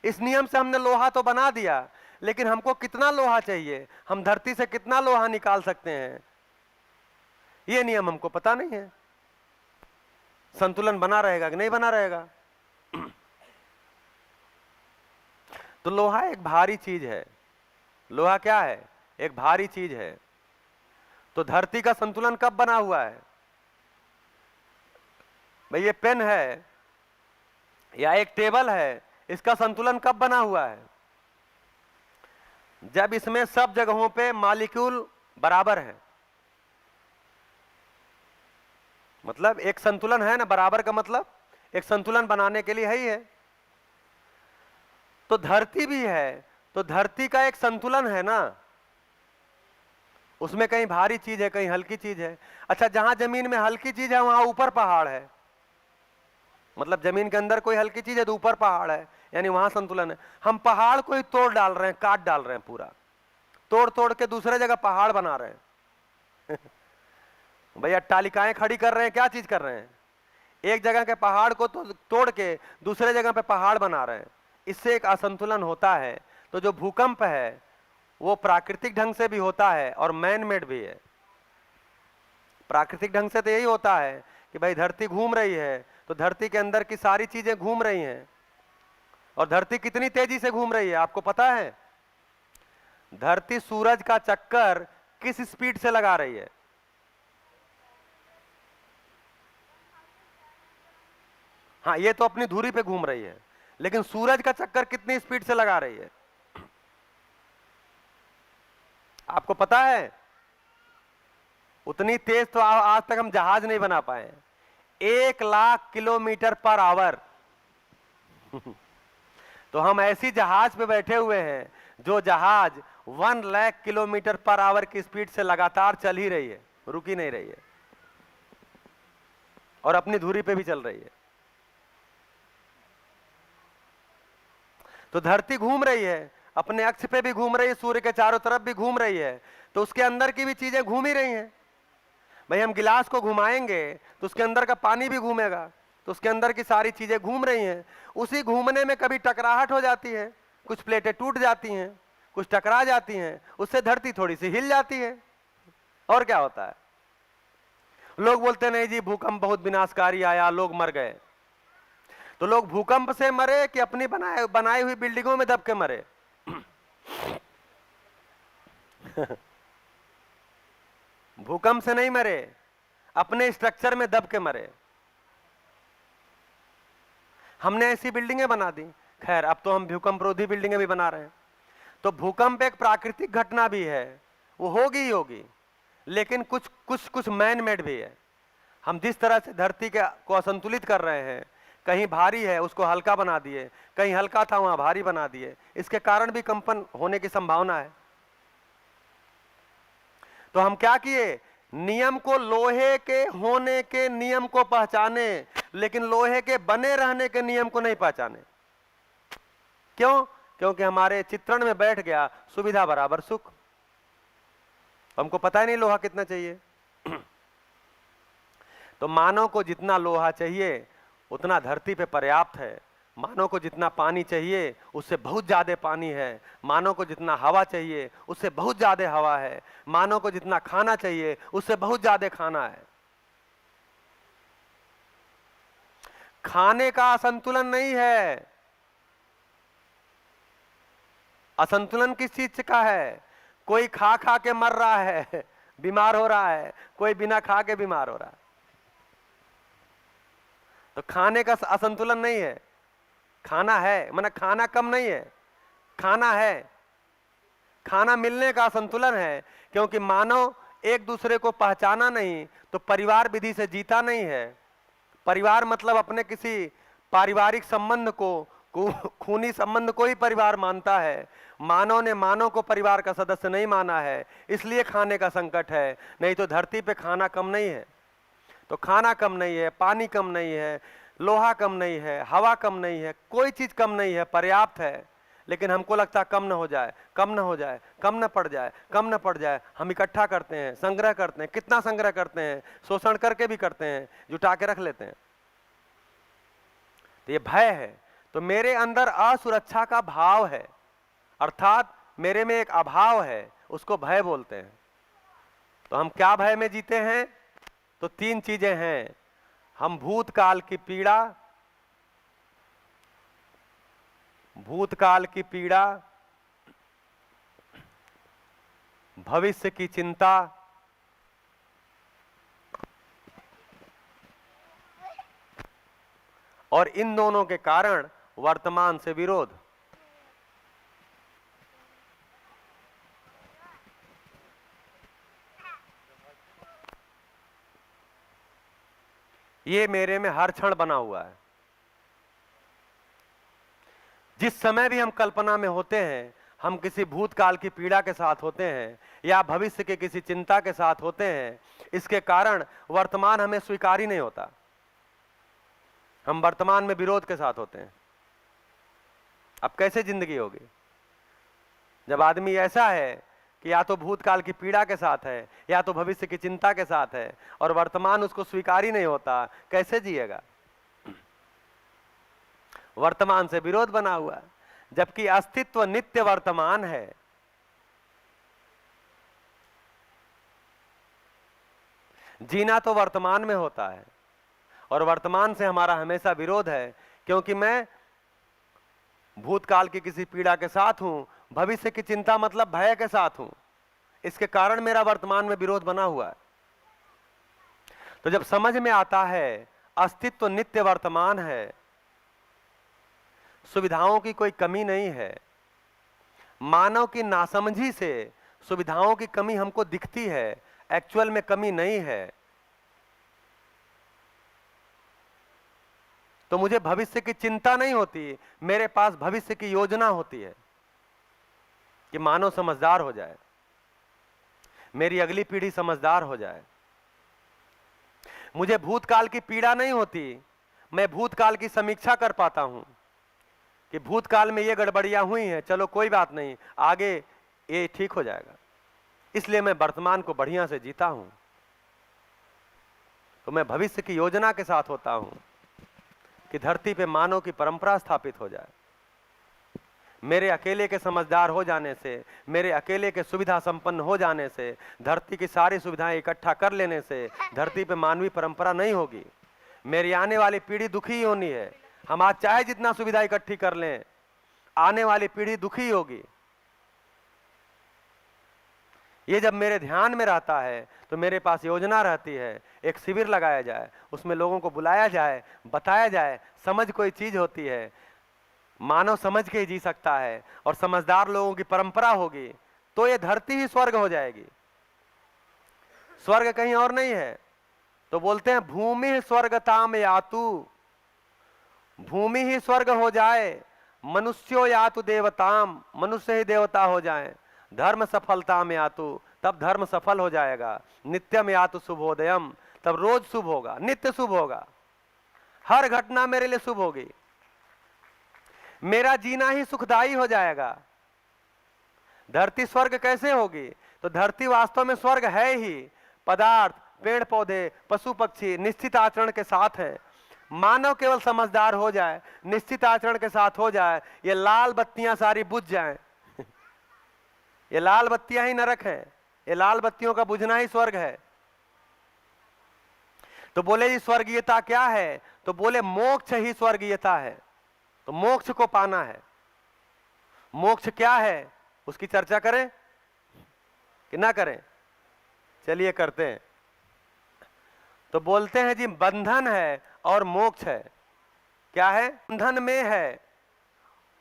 इस नियम से हमने लोहा तो बना दिया, लेकिन हमको कितना लोहा चाहिए, हम धरती से कितना लोहा निकाल सकते हैं, ये नियम हमको पता नहीं है। संतुलन बना रहेगा कि नहीं बना रहेगा? तो लोहा एक भारी चीज है। लोहा क्या है? एक भारी चीज है। तो धरती का संतुलन कब बना हुआ है? भाई ये पेन है या एक टेबल है, इसका संतुलन कब बना हुआ है? जब इसमें सब जगहों पे मॉलिक्यूल बराबर है। मतलब एक संतुलन है ना, बराबर का मतलब एक संतुलन बनाने के लिए है ही है। तो धरती भी है, तो धरती का एक संतुलन है ना, उसमें कहीं भारी चीज है, कहीं हल्की चीज है। अच्छा, जहां जमीन में हल्की चीज है वहां ऊपर पहाड़ है, मतलब जमीन के अंदर कोई हल्की चीज है तो ऊपर पहाड़ है, यानी वहां संतुलन है। हम पहाड़ को ही तोड़ डाल रहे हैं, काट डाल रहे हैं, पूरा तोड़ तोड़ के दूसरे जगह पहाड़ बना रहे हैं। भैया अट्टालिकाएं खड़ी कर रहे हैं, क्या चीज कर रहे हैं? एक जगह के पहाड़ को तो तोड़ के दूसरे जगह पे पहाड़ बना रहे हैं। इससे एक असंतुलन होता है। तो जो भूकंप है वो प्राकृतिक ढंग से भी होता है और मैन मेड भी है। प्राकृतिक ढंग से तो यही होता है कि भाई धरती घूम रही है, तो धरती के अंदर की सारी चीजें घूम रही हैं। और धरती कितनी तेजी से घूम रही है आपको पता है? धरती सूरज का चक्कर किस स्पीड से लगा रही है? हाँ, ये तो अपनी धुरी पे घूम रही है, लेकिन सूरज का चक्कर कितनी स्पीड से लगा रही है आपको पता है? उतनी तेज तो आज तक हम जहाज नहीं बना पाए। 1,00,000 किलोमीटर पर आवर। तो हम ऐसी जहाज पे बैठे हुए हैं जो जहाज 1,00,000 किलोमीटर पर आवर की स्पीड से लगातार चल ही रही है, रुकी नहीं रही है, और अपनी धुरी पे भी चल रही है। तो धरती घूम रही है, अपने अक्ष पे भी घूम रही है, सूर्य के चारों तरफ भी घूम रही है, तो उसके अंदर की भी चीजें घूम ही रही हैं। भाई हम गिलास को घुमाएंगे तो उसके अंदर का पानी भी घूमेगा, तो उसके अंदर की सारी चीजें घूम रही हैं। उसी घूमने में कभी टकराहट हो जाती है, कुछ प्लेटें टूट जाती हैं, कुछ टकरा जाती हैं, उससे धरती थोड़ी सी हिल जाती है। और क्या होता है? लोग बोलते नहीं जी भूकंप बहुत विनाशकारी आया, लोग मर गए। तो लोग भूकंप से मरे कि अपनी बनाई हुई बिल्डिंगों में दब के मरे? भूकंप से नहीं मरे, अपने स्ट्रक्चर में दब के मरे। हमने ऐसी बिल्डिंगें बना दी। खैर अब तो हम भूकंप रोधी बिल्डिंगें भी बना रहे हैं। तो भूकंप एक प्राकृतिक घटना भी है, वो होगी ही होगी, लेकिन कुछ कुछ कुछ मैन मेड भी है। हम जिस तरह से धरती को असंतुलित कर रहे हैं, कहीं भारी है उसको हल्का बना दिए, कहीं हल्का था वहां भारी बना दिए, इसके कारण भी कंपन होने की संभावना है। तो हम क्या किए, नियम को, लोहे के होने के नियम को पहचाने, लेकिन लोहे के बने रहने के नियम को नहीं पहचाने। क्यों? क्योंकि हमारे चित्रण में बैठ गया सुविधा बराबर सुख। हमको पता ही नहीं लोहा कितना चाहिए। तो मानव को जितना लोहा चाहिए उतना धरती पे पर्याप्त है। मानव को जितना पानी चाहिए उससे बहुत ज्यादा पानी है। मानव को जितना हवा चाहिए उससे बहुत ज्यादा हवा है। मानव को जितना खाना चाहिए उससे बहुत ज्यादा खाना है। खाने का असंतुलन नहीं है। असंतुलन किस चीज का है? कोई खा खा के मर रहा है, बीमार हो रहा है, कोई बिना खा के बीमार हो रहा है। तो खाने का असंतुलन नहीं है। खाना है, माने खाना कम नहीं है, खाना है। खाना मिलने का असंतुलन है, क्योंकि मानव एक दूसरे को पहचाना नहीं तो परिवार विधि से जीता नहीं है। परिवार मतलब अपने किसी पारिवारिक संबंध को, खूनी संबंध को ही परिवार मानता है। मानव ने मानव को परिवार का सदस्य नहीं माना है, इसलिए खाने का संकट है। नहीं तो धरती पे खाना कम नहीं है। तो खाना कम नहीं है, पानी कम नहीं है, लोहा कम नहीं है, हवा कम नहीं है, कोई चीज कम नहीं है, पर्याप्त है। लेकिन हमको लगता है कम न हो जाए, कम न हो जाए, कम न पड़ जाए, कम न पड़ जाए। हम इकट्ठा करते हैं, संग्रह करते हैं। कितना संग्रह करते हैं? शोषण करके भी करते हैं, जुटा के रख लेते हैं। तो ये भय है। तो मेरे अंदर असुरक्षा का भाव है, अर्थात मेरे में एक अभाव है, उसको भय बोलते हैं। तो हम क्या भय में जीते हैं? तो तीन चीजें हैं। हम भूतकाल की पीड़ा, भूतकाल की पीड़ा, भविष्य की चिंता और इन दोनों के कारण वर्तमान से विरोध। ये मेरे में हर क्षण बना हुआ है। जिस समय भी हम कल्पना में होते हैं, हम किसी भूतकाल की पीड़ा के साथ होते हैं या भविष्य के किसी चिंता के साथ होते हैं, इसके कारण वर्तमान हमें स्वीकार ही नहीं होता। हम वर्तमान में विरोध के साथ होते हैं। अब कैसे जिंदगी होगी जब आदमी ऐसा है कि या तो भूतकाल की पीड़ा के साथ है या तो भविष्य की चिंता के साथ है और वर्तमान उसको स्वीकार ही नहीं होता? कैसे जिएगा? वर्तमान से विरोध बना हुआ, जबकि अस्तित्व नित्य वर्तमान है। जीना तो वर्तमान में होता है और वर्तमान से हमारा हमेशा विरोध है, क्योंकि मैं भूतकाल की किसी पीड़ा के साथ हूं, भविष्य की चिंता मतलब भय के साथ हूं। इसके कारण मेरा वर्तमान में विरोध बना हुआ है। तो जब समझ में आता है अस्तित्व नित्य वर्तमान है, सुविधाओं की कोई कमी नहीं है, मानव की नासमझी से सुविधाओं की कमी हमको दिखती है, एक्चुअल में कमी नहीं है, तो मुझे भविष्य की चिंता नहीं होती। मेरे पास भविष्य की योजना होती है कि मानव समझदार हो जाए, मेरी अगली पीढ़ी समझदार हो जाए। मुझे भूतकाल की पीड़ा नहीं होती, मैं भूतकाल की समीक्षा कर पाता हूं कि भूतकाल में ये गड़बड़ियां हुई हैं, चलो कोई बात नहीं, आगे ये ठीक हो जाएगा। इसलिए मैं वर्तमान को बढ़िया से जीता हूं। तो मैं भविष्य की योजना के साथ होता हूं कि धरती पे मानव की परंपरा स्थापित हो जाए। मेरे अकेले के समझदार हो जाने से, मेरे अकेले के सुविधा संपन्न हो जाने से, धरती की सारी सुविधाएं इकट्ठा कर लेने से धरती पे मानवीय परंपरा नहीं होगी। मेरी आने वाली पीढ़ी दुखी ही होनी है। हम आज चाहे जितना सुविधा इकट्ठी कर लें, आने वाली पीढ़ी दुखी होगी। ये जब मेरे ध्यान में रहता है तो मेरे पास योजना रहती है, एक शिविर लगाया जाए, उसमें लोगों को बुलाया जाए, बताया जाए, समझ कोई चीज होती है, मानव समझ के ही जी सकता है और समझदार लोगों की परंपरा होगी तो ये धरती ही स्वर्ग हो जाएगी, स्वर्ग कहीं और नहीं है। तो बोलते हैं भूमि स्वर्गताम यातु, भूमि ही स्वर्ग हो जाए, मनुष्यो यातु देवताम, मनुष्य ही देवता हो जाए, धर्म सफलता में यातु, तब धर्म सफल हो जाएगा, नित्यम यातु शुभोदयम, तब रोज शुभ होगा, नित्य शुभ होगा, हर घटना मेरे लिए शुभ होगी, मेरा जीना ही सुखदायी हो जाएगा। धरती स्वर्ग कैसे होगी? तो धरती वास्तव में स्वर्ग है ही, पदार्थ, पेड़ पौधे, पशु पक्षी निश्चित आचरण के साथ है। मानव केवल समझदार हो जाए, निश्चित आचरण के साथ हो जाए, ये लाल बत्तियां सारी बुझ जाएं। ये लाल बत्तियां ही नरक है, ये लाल बत्तियों का बुझना ही स्वर्ग है। तो बोले जी स्वर्गीयता क्या है? तो बोले मोक्ष ही स्वर्गीयता है। तो मोक्ष को पाना है। मोक्ष क्या है उसकी चर्चा करें कि ना करें? चलिए करते हैं। तो बोलते हैं जी बंधन है और मोक्ष है। क्या है? बंधन में है,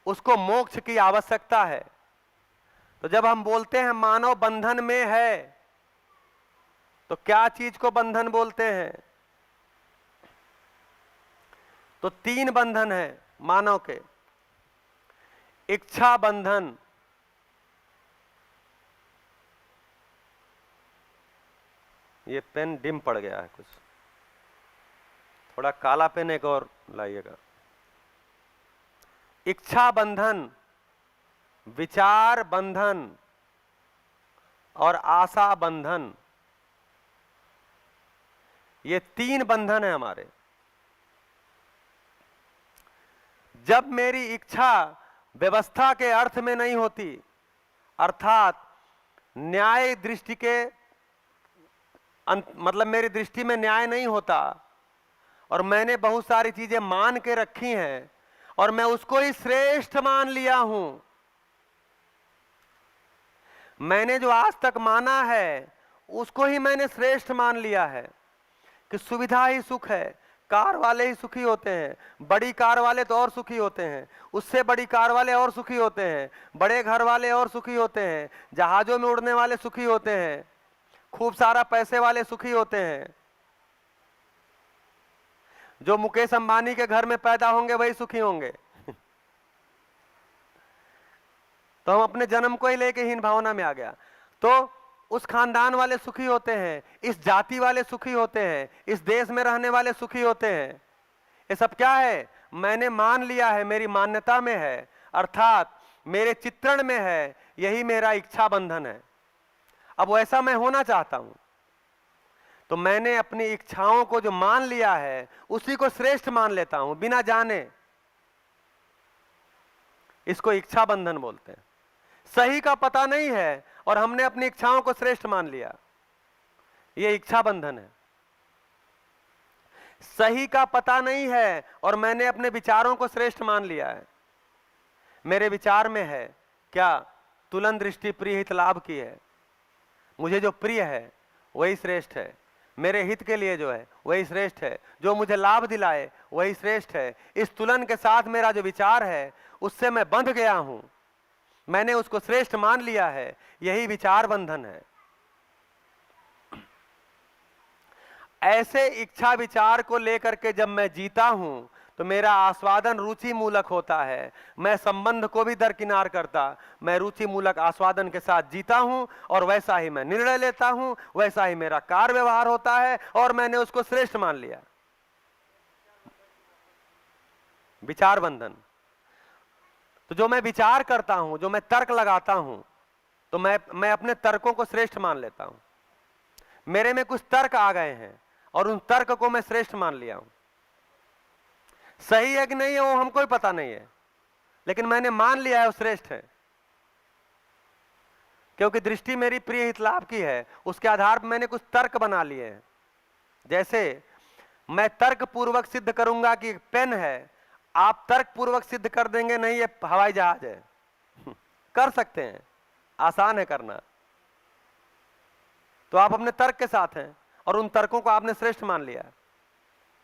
उसको मोक्ष की आवश्यकता है। तो जब हम बोलते हैं मानव बंधन में है, तो क्या चीज को बंधन बोलते हैं? तो 3 बंधन है मानव के। इच्छा बंधन, ये पेन डिम पड़ गया है, कुछ थोड़ा काला पेन एक और लाइएगा। इच्छा बंधन, विचार बंधन और आशा बंधन, ये 3 बंधन है हमारे। जब मेरी इच्छा व्यवस्था के अर्थ में नहीं होती, अर्थात न्याय दृष्टि के मतलब मेरी दृष्टि में न्याय नहीं होता और मैंने बहुत सारी चीजें मान के रखी हैं और मैं उसको ही श्रेष्ठ मान लिया हूं। मैंने जो आज तक माना है उसको ही मैंने श्रेष्ठ मान लिया है कि सुविधा ही सुख है, कार वाले ही सुखी होते हैं, बड़ी कार वाले तो और सुखी होते हैं, उससे बड़ी कार वाले और सुखी होते हैं, बड़े घर वाले और सुखी होते हैं, जहाजों में उड़ने वाले सुखी होते हैं, खूब सारा पैसे वाले सुखी होते हैं। जो मुकेश अंबानी के घर में पैदा होंगे वही सुखी होंगे। तो हम अपने जन्म को ही लेके हीन भावना में आ गया। तो उस खानदान वाले सुखी होते हैं, इस जाति वाले सुखी होते हैं, इस देश में रहने वाले सुखी होते हैं। ये सब क्या है? मैंने मान लिया है, मेरी मान्यता में है, अर्थात मेरे चित्रण में है, यही मेरा इच्छा बंधन है। अब वैसा मैं होना चाहता हूं, तो मैंने अपनी इच्छाओं को जो मान लिया है उसी को श्रेष्ठ मान लेता हूं बिना जाने। इसको इच्छा बंधन बोलते हैं। सही का पता नहीं है और हमने अपनी इच्छाओं को श्रेष्ठ मान लिया, यह इच्छा बंधन है। सही का पता नहीं है और मैंने अपने विचारों को श्रेष्ठ मान लिया है। मेरे विचार में है क्या? तुलन दृष्टि प्रिय हित लाभ की है। मुझे जो प्रिय है वही श्रेष्ठ है, मेरे हित के लिए जो है वही श्रेष्ठ है, जो मुझे लाभ दिलाए वही श्रेष्ठ है। इस तुलन के साथ मेरा जो विचार है उससे मैं बंध गया हूं, मैंने उसको श्रेष्ठ मान लिया है, यही विचार बंधन है। ऐसे इच्छा विचार को लेकर के जब मैं जीता हूं तो मेरा आस्वादन रुचि मूलक होता है। मैं संबंध को भी दरकिनार करता, मैं रुचि मूलक आस्वादन के साथ जीता हूं और वैसा ही मैं निर्णय लेता हूं, वैसा ही मेरा कार्य व्यवहार होता है और मैंने उसको श्रेष्ठ मान लिया। विचार बंधन। तो जो मैं विचार करता हूं, जो मैं तर्क लगाता हूं, तो मैं अपने तर्कों को श्रेष्ठ मान लेता हूं। मेरे में कुछ तर्क आ गए हैं और उन तर्क को मैं श्रेष्ठ मान लिया हूं। सही है कि नहीं है वो हमको ही पता नहीं है, लेकिन मैंने मान लिया है वो श्रेष्ठ है, क्योंकि दृष्टि मेरी प्रिय हित लाभ की है। उसके आधार पर मैंने कुछ तर्क बना लिए हैं। जैसे मैं तर्क पूर्वक सिद्ध करूंगा कि पेन है, आप तर्क पूर्वक सिद्ध कर देंगे नहीं ये हवाई जहाज है। कर सकते हैं, आसान है करना। तो आप अपने तर्क के साथ हैं और उन तर्कों को आपने श्रेष्ठ मान लिया।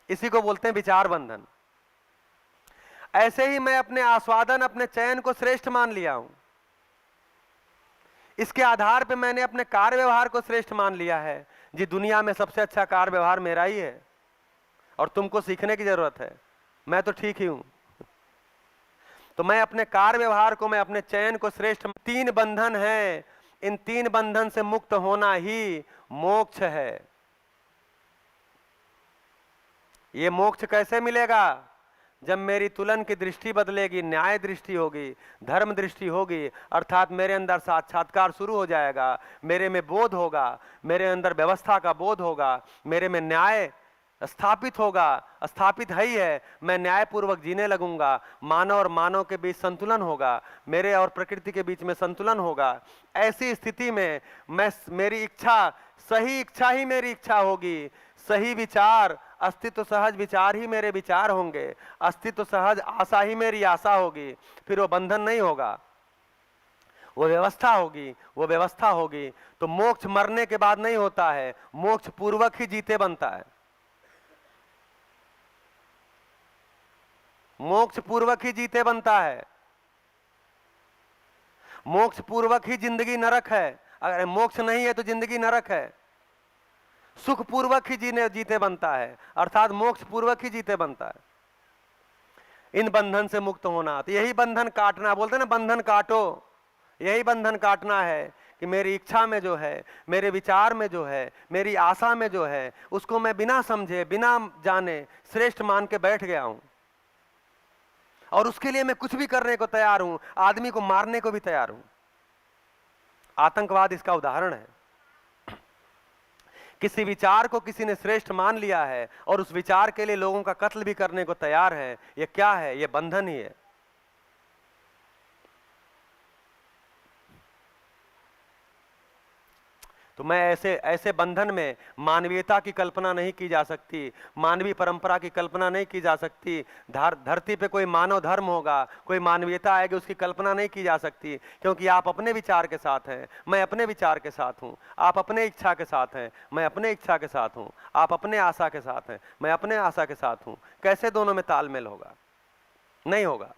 इसी को बोलते हैं विचार बंधन। ऐसे ही मैं अपने आस्वादन, अपने चयन को श्रेष्ठ मान लिया हूं। इसके आधार पे मैंने अपने कार्य व्यवहार को श्रेष्ठ मान लिया है। जी दुनिया में सबसे अच्छा कार्य व्यवहार मेरा ही है और तुमको सीखने की जरूरत है, मैं तो ठीक ही हूं। तो मैं अपने कार्य व्यवहार को, मैं अपने चयन को श्रेष्ठ। 3 बंधन है, इन 3 बंधन से मुक्त होना ही मोक्ष है। ये मोक्ष कैसे मिलेगा? जब मेरी तुलन की दृष्टि बदलेगी, न्याय दृष्टि होगी, धर्म दृष्टि होगी, अर्थात मेरे अंदर साक्षात्कार शुरू हो जाएगा, मेरे में बोध होगा, मेरे अंदर व्यवस्था का बोध होगा, मेरे में न्याय स्थापित होगा, स्थापित है ही है। मैं न्यायपूर्वक जीने लगूंगा, मानव और मानव के बीच संतुलन होगा, मेरे और प्रकृति के बीच में संतुलन होगा। ऐसी स्थिति में मेरी इच्छा, सही इच्छा ही मेरी इच्छा होगी, सही विचार, अस्तित्व सहज विचार ही मेरे विचार होंगे, अस्तित्व सहज आशा ही मेरी आशा होगी। फिर वो बंधन नहीं होगा, वो व्यवस्था होगी, वो व्यवस्था होगी। तो मोक्ष मरने के बाद नहीं होता है, मोक्ष पूर्वक ही जीते बनता है। मोक्ष पूर्वक ही जीते बनता है, मोक्ष पूर्वक ही जिंदगी नरक है। अगर मोक्ष नहीं है तो जिंदगी नरक है। सुख पूर्वक ही जीते बनता है, अर्थात मोक्ष पूर्वक ही जीते बनता है। इन बंधन से मुक्त होना, तो यही बंधन काटना, बोलते ना बंधन काटो, यही बंधन काटना है कि मेरी इच्छा में जो है, मेरे विचार में जो है, मेरी आशा में जो है, उसको मैं बिना समझे, बिना जाने श्रेष्ठ मान के बैठ गया हूं और उसके लिए मैं कुछ भी करने को तैयार हूं, आदमी को मारने को भी तैयार हूं। आतंकवाद इसका उदाहरण है। किसी विचार को किसी ने श्रेष्ठ मान लिया है और उस विचार के लिए लोगों का कत्ल भी करने को तैयार है। ये क्या है? ये बंधन ही है। तो मैं ऐसे बंधन में मानवीयता की कल्पना नहीं की जा सकती, मानवीय परंपरा की कल्पना नहीं की जा सकती। धरती पे कोई मानव धर्म होगा, कोई मानवीयता आएगी, उसकी कल्पना नहीं की जा सकती, क्योंकि आप अपने विचार के साथ हैं, मैं अपने विचार के साथ हूं। आप अपने इच्छा के साथ हैं, मैं अपने इच्छा के साथ हूं। आप अपने आशा के साथ हैं, मैं अपने आशा के साथ हूं। कैसे दोनों में तालमेल होगा? नहीं होगा।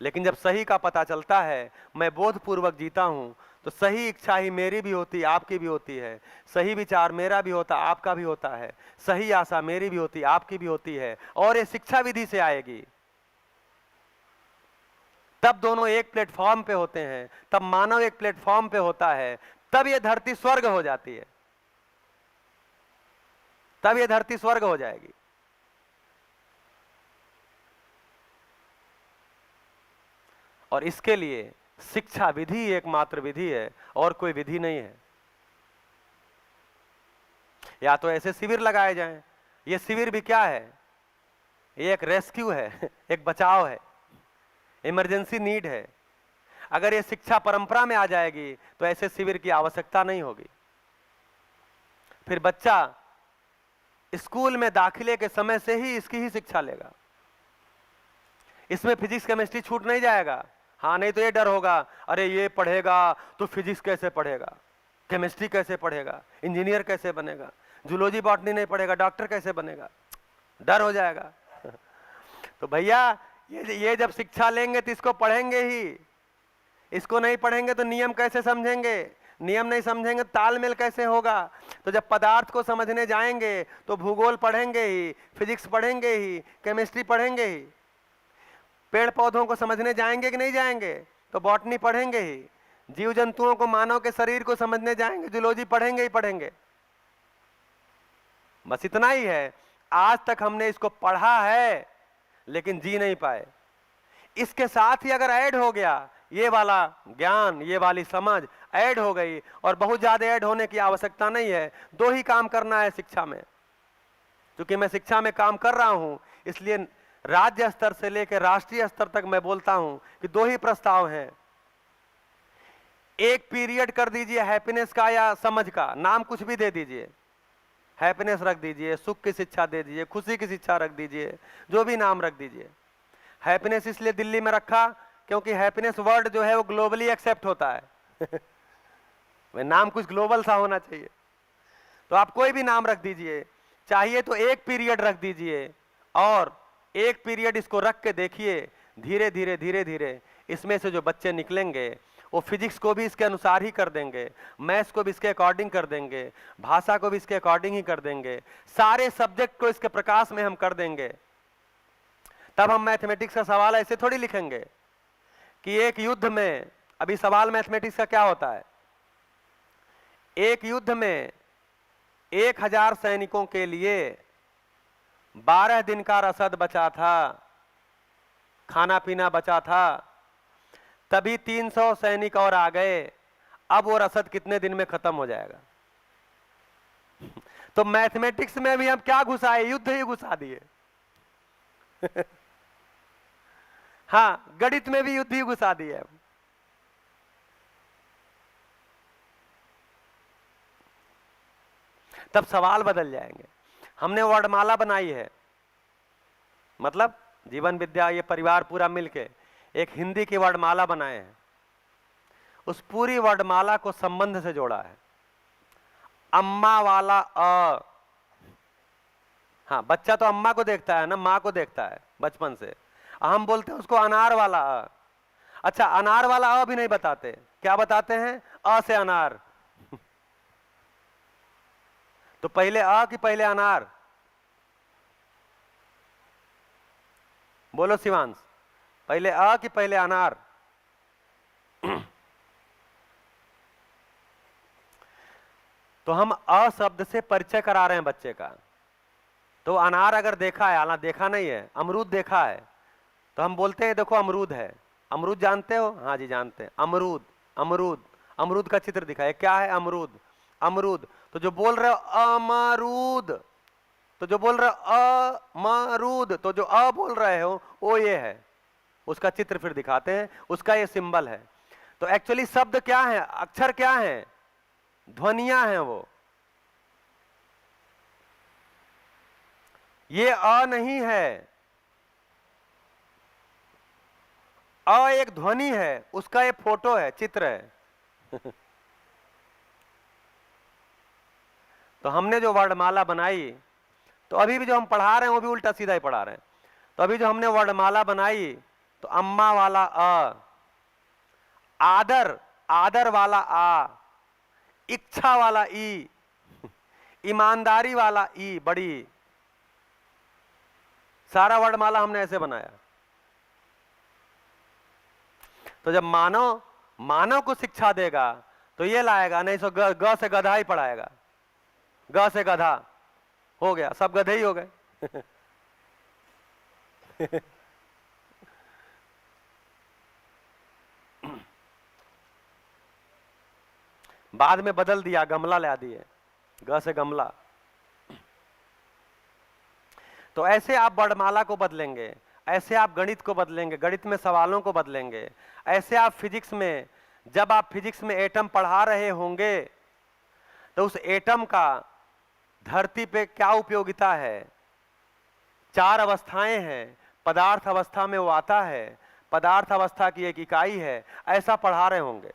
लेकिन जब सही का पता चलता है, मैं बोधपूर्वक जीता हूं, तो सही इच्छा ही मेरी भी होती, आपकी भी होती है। सही विचार मेरा भी होता, आपका भी होता है। सही आशा मेरी भी होती, आपकी भी होती है। और ये शिक्षा विधि से आएगी। तब दोनों एक प्लेटफॉर्म पे होते हैं, तब मानव एक प्लेटफॉर्म पे होता है, तब ये धरती स्वर्ग हो जाती है, तब ये धरती स्वर्ग हो जाएगी। और इसके लिए शिक्षा विधि एकमात्र विधि है, और कोई विधि नहीं है। या तो ऐसे शिविर लगाए जाएं। ये शिविर भी क्या है? ये एक रेस्क्यू है, एक बचाव है, इमरजेंसी नीड है। अगर ये शिक्षा परंपरा में आ जाएगी तो ऐसे शिविर की आवश्यकता नहीं होगी। फिर बच्चा स्कूल में दाखिले के समय से ही इसकी ही शिक्षा लेगा। इसमें फिजिक्स केमिस्ट्री छूट नहीं जाएगा। हाँ, नहीं तो ये डर होगा, अरे ये पढ़ेगा तो फिजिक्स कैसे पढ़ेगा, केमिस्ट्री कैसे पढ़ेगा, इंजीनियर कैसे बनेगा, जूलॉजी बॉटनी नहीं पढ़ेगा, डॉक्टर कैसे बनेगा, डर हो जाएगा। तो भैया ये जब शिक्षा लेंगे तो इसको पढ़ेंगे ही। इसको नहीं पढ़ेंगे तो नियम कैसे समझेंगे? नियम नहीं समझेंगे तो तालमेल कैसे होगा? तो जब पदार्थ को समझने जाएंगे तो भूगोल पढ़ेंगे ही, फिजिक्स पढ़ेंगे ही, केमिस्ट्री पढ़ेंगे ही। पेड़ पौधों को समझने जाएंगे कि नहीं जाएंगे? तो बॉटनी पढ़ेंगे ही। जीव जंतुओं को, मानव के शरीर को समझने जाएंगे, जूलॉजी पढ़ेंगे ही पढ़ेंगे। बस इतना ही है। आज तक हमने इसको पढ़ा है लेकिन जी नहीं पाए। इसके साथ ही अगर ऐड हो गया ये वाला ज्ञान, ये वाली समझ ऐड हो गई, और बहुत ज्यादा ऐड होने की आवश्यकता नहीं है। 2 ही काम करना है शिक्षा में। क्योंकि मैं शिक्षा में काम कर रहा हूं, इसलिए राज्य स्तर से लेकर राष्ट्रीय स्तर तक मैं बोलता हूं कि 2 ही प्रस्ताव हैं। एक पीरियड कर दीजिए हैप्पीनेस का या समझ का, नाम कुछ भी दे दीजिए। हैप्पीनेस रख दीजिए, सुख की शिक्षा दे दीजिए, खुशी की शिक्षा रख दीजिए, जो भी नाम रख दीजिए। हैप्पीनेस इसलिए दिल्ली में रखा क्योंकि हैप्पीनेस वर्ड जो है वो ग्लोबली एक्सेप्ट होता है। नाम कुछ ग्लोबल सा होना चाहिए। तो आप कोई भी नाम रख दीजिए, चाहिए तो एक पीरियड रख दीजिए और एक पीरियड इसको रख के देखिए, धीरे धीरे धीरे धीरे इसमें से जो बच्चे निकलेंगे वो फिजिक्स को भी इसके अनुसार ही कर देंगे, मैथ्स को भी इसके अकॉर्डिंग कर देंगे, भाषा को भी इसके अकॉर्डिंग ही कर देंगे, सारे सब्जेक्ट को इसके प्रकाश में हम कर देंगे। तब हम मैथमेटिक्स का सवाल ऐसे थोड़ी लिखेंगे कि एक युद्ध में, अभी सवाल मैथमेटिक्स का क्या होता है, एक युद्ध में 1000 सैनिकों के लिए 12 दिन का रसद बचा था, खाना पीना बचा था, तभी 300 सैनिक और आ गए, अब वो रसद कितने दिन में खत्म हो जाएगा। तो मैथमेटिक्स में भी हम क्या घुसाए, युद्ध ही घुसा दिए। हाँ, गणित में भी युद्ध ही घुसा दिए हम। तब सवाल बदल जाएंगे। हमने वर्णमाला बनाई है, मतलब जीवन विद्या ये परिवार पूरा मिलके एक हिंदी की वर्णमाला बनाए हैं। उस पूरी वर्णमाला को संबंध से जोड़ा है। अम्मा वाला अ, हाँ बच्चा तो अम्मा को देखता है ना, माँ को देखता है बचपन से। हम बोलते हैं उसको अनार वाला अ। अच्छा, अनार वाला अ भी नहीं बताते, क्या बताते हैं, अ से अनार। तो पहले अ कि पहले अनार? बोलो शिवांश, पहले अ कि पहले अनार? तो हम अ शब्द से परिचय करा रहे हैं बच्चे का। तो अनार अगर देखा है, हालांकि देखा नहीं है, अमरूद देखा है, तो हम बोलते हैं देखो अमरूद है। अमरूद जानते हो? हाँ जी जानते हैं। अमरूद, अमरूद, अमरूद का चित्र दिखाए, क्या है अमरूद? अमरूद। तो जो बोल रहे हो अमरूद, तो जो बोल रहे हो अमरूद, तो जो अ बोल रहे हो वो ये है, उसका चित्र फिर दिखाते हैं, उसका ये सिंबल है। तो एक्चुअली शब्द क्या है, अक्षर क्या है, ध्वनियां हैं वो। ये अ नहीं है, अ एक ध्वनि है, उसका ये फोटो है, चित्र है। तो हमने जो वर्णमाला बनाई, तो अभी भी जो हम पढ़ा रहे हैं वो भी उल्टा सीधा ही पढ़ा रहे हैं। तो अभी जो हमने वर्णमाला बनाई, तो अम्मा वाला अ, आदर, आदर वाला आ, इच्छा वाला ई, ईमानदारी वाला ई, बड़ी, सारा वर्णमाला हमने ऐसे बनाया। तो जब मानव मानव को शिक्षा देगा तो ये लाएगा, नहीं तो ग से गधा ही पढ़ाएगा। ग से गधा हो गया, सब गधे ही हो गए। बाद में बदल दिया, गमला ला दिए, ग से गमला। तो ऐसे आप वर्णमाला को बदलेंगे, ऐसे आप गणित को बदलेंगे, गणित में सवालों को बदलेंगे, ऐसे आप फिजिक्स में, जब आप फिजिक्स में एटम पढ़ा रहे होंगे तो उस एटम का धरती पे क्या उपयोगिता है, 4 अवस्थाएं हैं, पदार्थ अवस्था में वो आता है, पदार्थ अवस्था की एक इकाई है, ऐसा पढ़ा रहे होंगे।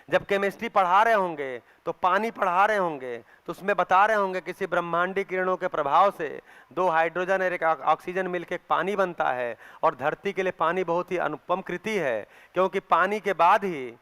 जब केमिस्ट्री पढ़ा रहे होंगे, तो पानी पढ़ा रहे होंगे, तो उसमें बता रहे होंगे किसी ब्रह्मांडी किरणों के प्रभाव से 2 हाइड्रोजन और 1 ऑक्सीजन मिलकर पानी बनता है, और धरती के लिए पानी बहुत ही अनुपम कृति है, क्योंकि पानी के बाद ही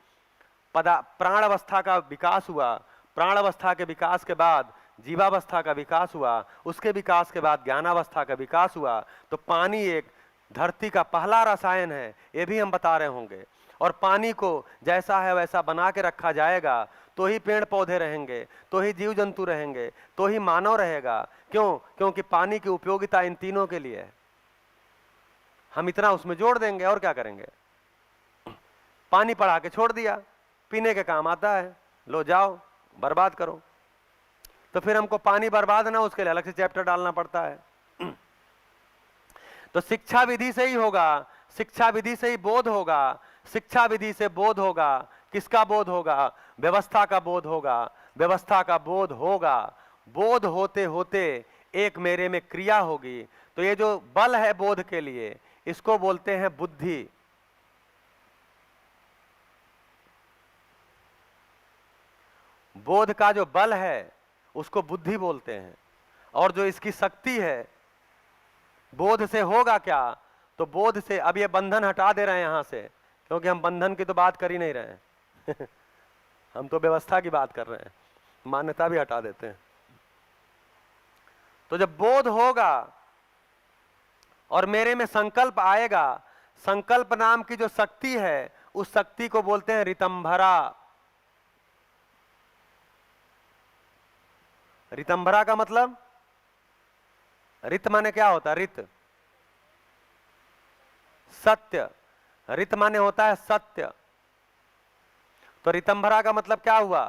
प्राण अवस्था का विकास हुआ, प्राण अवस्था के विकास के बाद जीवावस्था का विकास हुआ, उसके विकास के बाद ज्ञानावस्था का विकास हुआ। तो पानी एक धरती का पहला रसायन है, ये भी हम बता रहे होंगे। और पानी को जैसा है वैसा बना के रखा जाएगा तो ही पेड़ पौधे रहेंगे, तो ही जीव जंतु रहेंगे, तो ही मानव रहेगा। क्यों? क्योंकि पानी की उपयोगिता इन तीनों के लिए है। हम इतना उसमें जोड़ देंगे और क्या करेंगे। पानी पढ़ा के छोड़ दिया, पीने के काम आता है, लो जाओ बर्बाद करो। तो फिर हमको पानी बर्बाद ना, उसके लिए अलग से चैप्टर डालना पड़ता है। तो शिक्षा विधि से ही होगा, शिक्षा विधि से ही बोध होगा, शिक्षा विधि से बोध होगा। किसका बोध होगा? व्यवस्था का बोध होगा, व्यवस्था का बोध होगा। बोध होते होते एक मेरे में क्रिया होगी। तो ये जो बल है बोध के लिए, इसको बोलते हैं बुद्धि। बोध का जो बल है उसको बुद्धि बोलते हैं, और जो इसकी शक्ति है बोध से होगा क्या? तो बोध से अब ये बंधन हटा दे रहे हैं यहां से, क्योंकि हम बंधन की तो बात कर ही नहीं रहे हैं हम तो व्यवस्था की बात कर रहे हैं, मान्यता भी हटा देते हैं। तो जब बोध होगा और मेरे में संकल्प आएगा, संकल्प नाम की जो शक्ति है उस शक्ति को बोलते हैं ऋतंभरा। ऋतंभरा का मतलब, रित माने क्या होता है? रित सत्य, रित माने होता है सत्य। तो ऋतंभरा का मतलब क्या हुआ?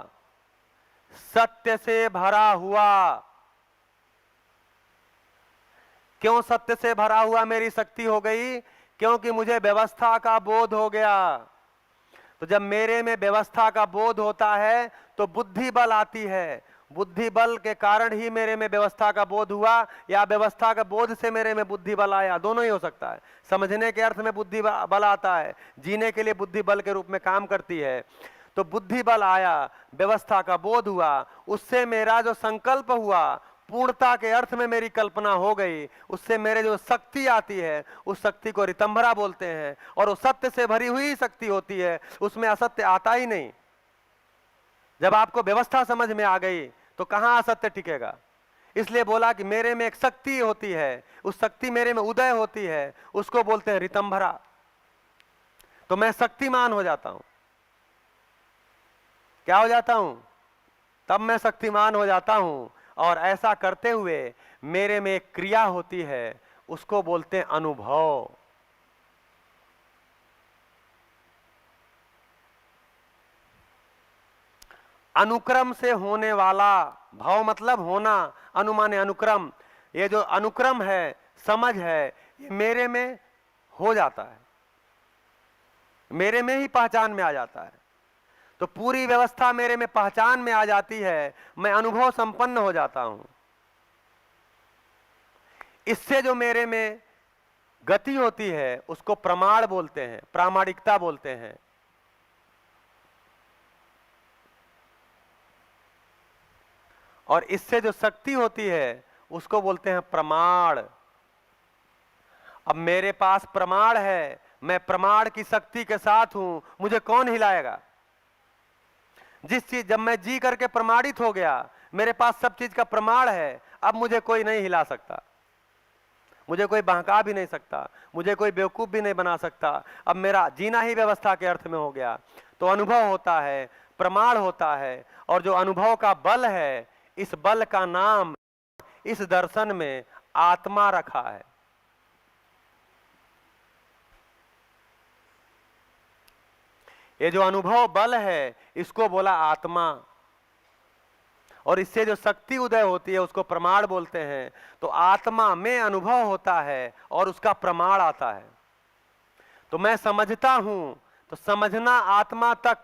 सत्य से भरा हुआ। क्यों सत्य से भरा हुआ मेरी शक्ति हो गई? क्योंकि मुझे व्यवस्था का बोध हो गया। तो जब मेरे में व्यवस्था का बोध होता है तो बुद्धि बल आती है। बुद्धि बल के कारण ही मेरे में व्यवस्था का बोध हुआ, या व्यवस्था का बोध से मेरे में बुद्धि बल आया, दोनों ही हो सकता है। समझने के अर्थ में बुद्धि बल आता है, जीने के लिए बुद्धि बल के रूप में काम करती है। तो बुद्धि बल आया, व्यवस्था का बोध हुआ, उससे मेरा जो संकल्प हुआ, पूर्णता के अर्थ में मेरी कल्पना हो गई, उससे मेरे जो शक्ति आती है उस शक्ति को ऋतंभरा बोलते हैं। और वो सत्य से भरी हुई शक्ति होती है, उसमें असत्य आता ही नहीं। जब आपको व्यवस्था समझ में आ गई तो कहां असत्य टिकेगा? इसलिए बोला कि मेरे में एक शक्ति होती है, उस शक्ति मेरे में उदय होती है, उसको बोलते हैं ऋतंभरा। तो मैं शक्तिमान हो जाता हूं। क्या हो जाता हूं? तब मैं शक्तिमान हो जाता हूं। और ऐसा करते हुए मेरे में एक क्रिया होती है, उसको बोलते हैं अनुभव। अनुक्रम से होने वाला, भाव मतलब होना, अनु माने अनुक्रम। ये जो अनुक्रम है, समझ है, ये मेरे में हो जाता है, मेरे में ही पहचान में आ जाता है। तो पूरी व्यवस्था मेरे में पहचान में आ जाती है, मैं अनुभव संपन्न हो जाता हूं। इससे जो मेरे में गति होती है उसको प्रमाण बोलते हैं, प्रामाणिकता बोलते हैं। और इससे जो शक्ति होती है उसको बोलते हैं प्रमाण। अब मेरे पास प्रमाण है, मैं प्रमाण की शक्ति के साथ हूं, मुझे कौन हिलाएगा? जिस चीज, जब मैं जी करके प्रमाणित हो गया, मेरे पास सब चीज का प्रमाण है, अब मुझे कोई नहीं हिला सकता, मुझे कोई बहका भी नहीं सकता, मुझे कोई बेवकूफ भी नहीं बना सकता। अब मेरा जीना ही व्यवस्था के अर्थ में हो गया। तो अनुभव होता है, प्रमाण होता है, और जो अनुभव का बल है, इस बल का नाम इस दर्शन में आत्मा रखा है। ये जो अनुभव बल है इसको बोला आत्मा। और इससे जो शक्ति उदय होती है उसको प्रमाण बोलते हैं। तो आत्मा में अनुभव होता है और उसका प्रमाण आता है। तो मैं समझता हूं, तो समझना आत्मा तक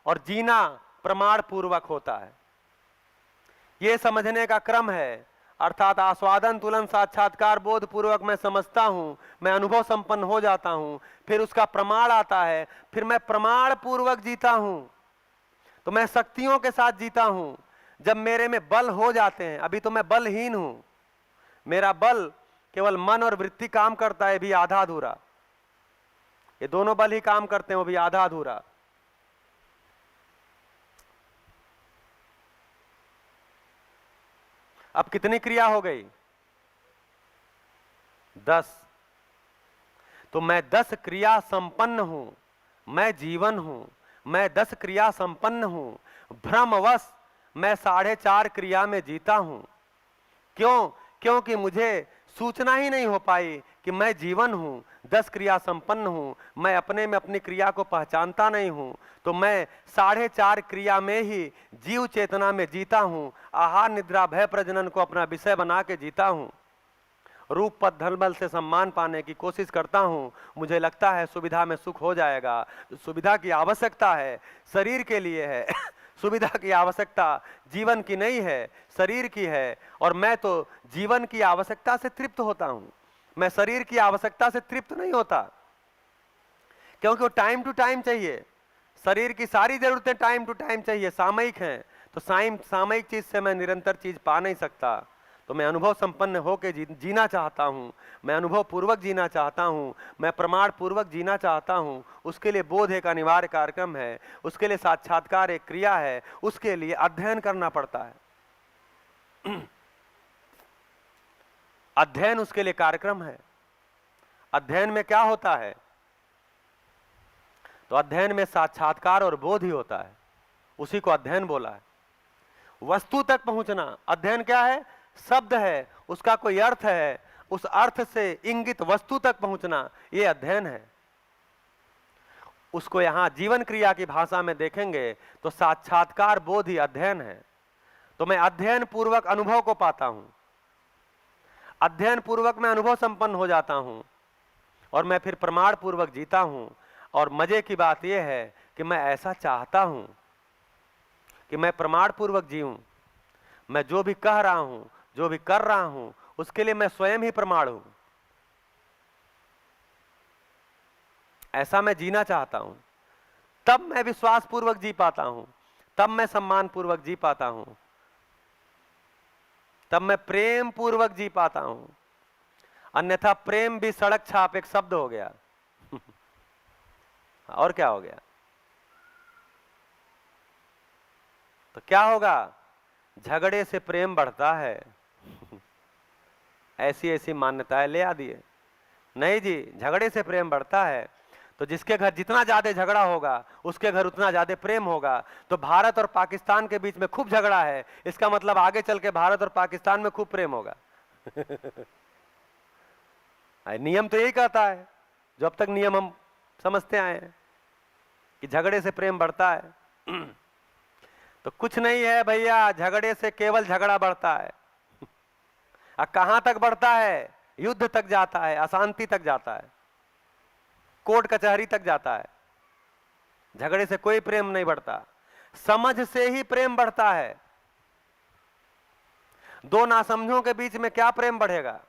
और जीना प्रमाण पूर्वक होता है। ये समझने का क्रम है। अर्थात आस्वादन तुलन साक्षात्कार बोध पूर्वक मैं समझता हूं, मैं अनुभव संपन्न हो जाता हूं, फिर उसका प्रमाण आता है, फिर मैं प्रमाण पूर्वक जीता हूं। तो मैं शक्तियों के साथ जीता हूं। जब मेरे में बल हो जाते हैं, अभी तो मैं बलहीन हूं, मेरा बल केवल मन और वृत्ति काम करता है, भी आधा अधूरा। ये दोनों बल ही काम करते हैं, वो भी आधा अधूरा। अब कितनी क्रिया हो गई? 10। तो मैं 10 क्रिया संपन्न हूं, मैं जीवन हूं, मैं 10 क्रिया संपन्न हूं। भ्रमवश मैं 4.5 क्रिया में जीता हूं। क्यों? क्योंकि मुझे सूचना ही नहीं हो पाई कि मैं जीवन हूं, 10 क्रिया संपन्न हूं। मैं अपने में अपनी क्रिया को पहचानता नहीं हूं, तो मैं 4.5 क्रिया में ही जीव चेतना में जीता हूं। आहार निद्रा भय प्रजनन को अपना विषय बना के जीता हूं। रूप पद धन बल से सम्मान पाने की कोशिश करता हूं। मुझे लगता है सुविधा में सुख हो जाएगा। सुविधा की आवश्यकता है, शरीर के लिए है सुविधा की आवश्यकता जीवन की नहीं है, शरीर की है। और मैं तो जीवन की आवश्यकता से तृप्त होता हूं, मैं शरीर की आवश्यकता से तृप्त नहीं होता, क्योंकि वो टाइम टू टाइम चाहिए। शरीर की सारी जरूरतें टाइम टू टाइम चाहिए, सामयिक हैं। तो सामयिक चीज से मैं निरंतर चीज पा नहीं सकता। तो मैं अनुभव संपन्न होकर जीना चाहता हूँ, मैं अनुभव पूर्वक जीना चाहता हूँ, मैं प्रमाण पूर्वक जीना चाहता हूँ। उसके लिए बोध एक अनिवार्य कार्यक्रम है, उसके लिए साक्षात्कार एक क्रिया है, उसके लिए अध्ययन करना पड़ता है। अध्ययन उसके लिए कार्यक्रम है। अध्ययन में क्या होता है? तो अध्ययन में साक्षात्कार और बोध ही होता है, उसी को अध्ययन बोला है। वस्तु तक पहुंचना अध्ययन क्या है? शब्द है, उसका कोई अर्थ है, उस अर्थ से इंगित वस्तु तक पहुंचना, यह अध्ययन है। उसको यहां जीवन क्रिया की भाषा में देखेंगे तो साक्षात्कार बोध ही अध्ययन है। तो मैं अध्ययन पूर्वक अनुभव को पाता हूं, अध्ययन पूर्वक मैं अनुभव संपन्न हो जाता हूं, और मैं फिर प्रमाण पूर्वक जीता हूं। और मजे की बात यह है कि मैं ऐसा चाहता हूं कि मैं प्रमाण पूर्वक जीऊं। मैं जो भी कह रहा हूं, जो भी कर रहा हूं, उसके लिए मैं स्वयं ही प्रमाण हूं। ऐसा मैं जीना चाहता हूं, तब मैं विश्वास पूर्वक जी पाता हूं, तब मैं सम्मान पूर्वक जी पाता हूं, तब मैं प्रेम पूर्वक जी पाता हूं। अन्यथा प्रेम भी सड़क छाप एक शब्द हो गया। और क्या हो गया? तो क्या होगा? झगड़े से प्रेम बढ़ता है। ऐसी ऐसी मान्यताएं ले आ दिए। नहीं जी, झगड़े से प्रेम बढ़ता है। तो जिसके घर जितना ज्यादा झगड़ा होगा, उसके घर उतना ज्यादा प्रेम होगा। तो भारत और पाकिस्तान के बीच में खूब झगड़ा है, इसका मतलब आगे चल के भारत और पाकिस्तान में खूब प्रेम होगा। नियम तो यही कहता है, जो अब तक नियम हम समझते आए हैं कि झगड़े से प्रेम बढ़ता है। तो कुछ नहीं है भैया, झगड़े से केवल झगड़ा बढ़ता है। कहां तक बढ़ता है? युद्ध तक जाता है, अशांति तक जाता है, कोर्ट कचहरी तक जाता है। झगड़े से कोई प्रेम नहीं बढ़ता, समझ से ही प्रेम बढ़ता है। दो नासमझों के बीच में क्या प्रेम बढ़ेगा?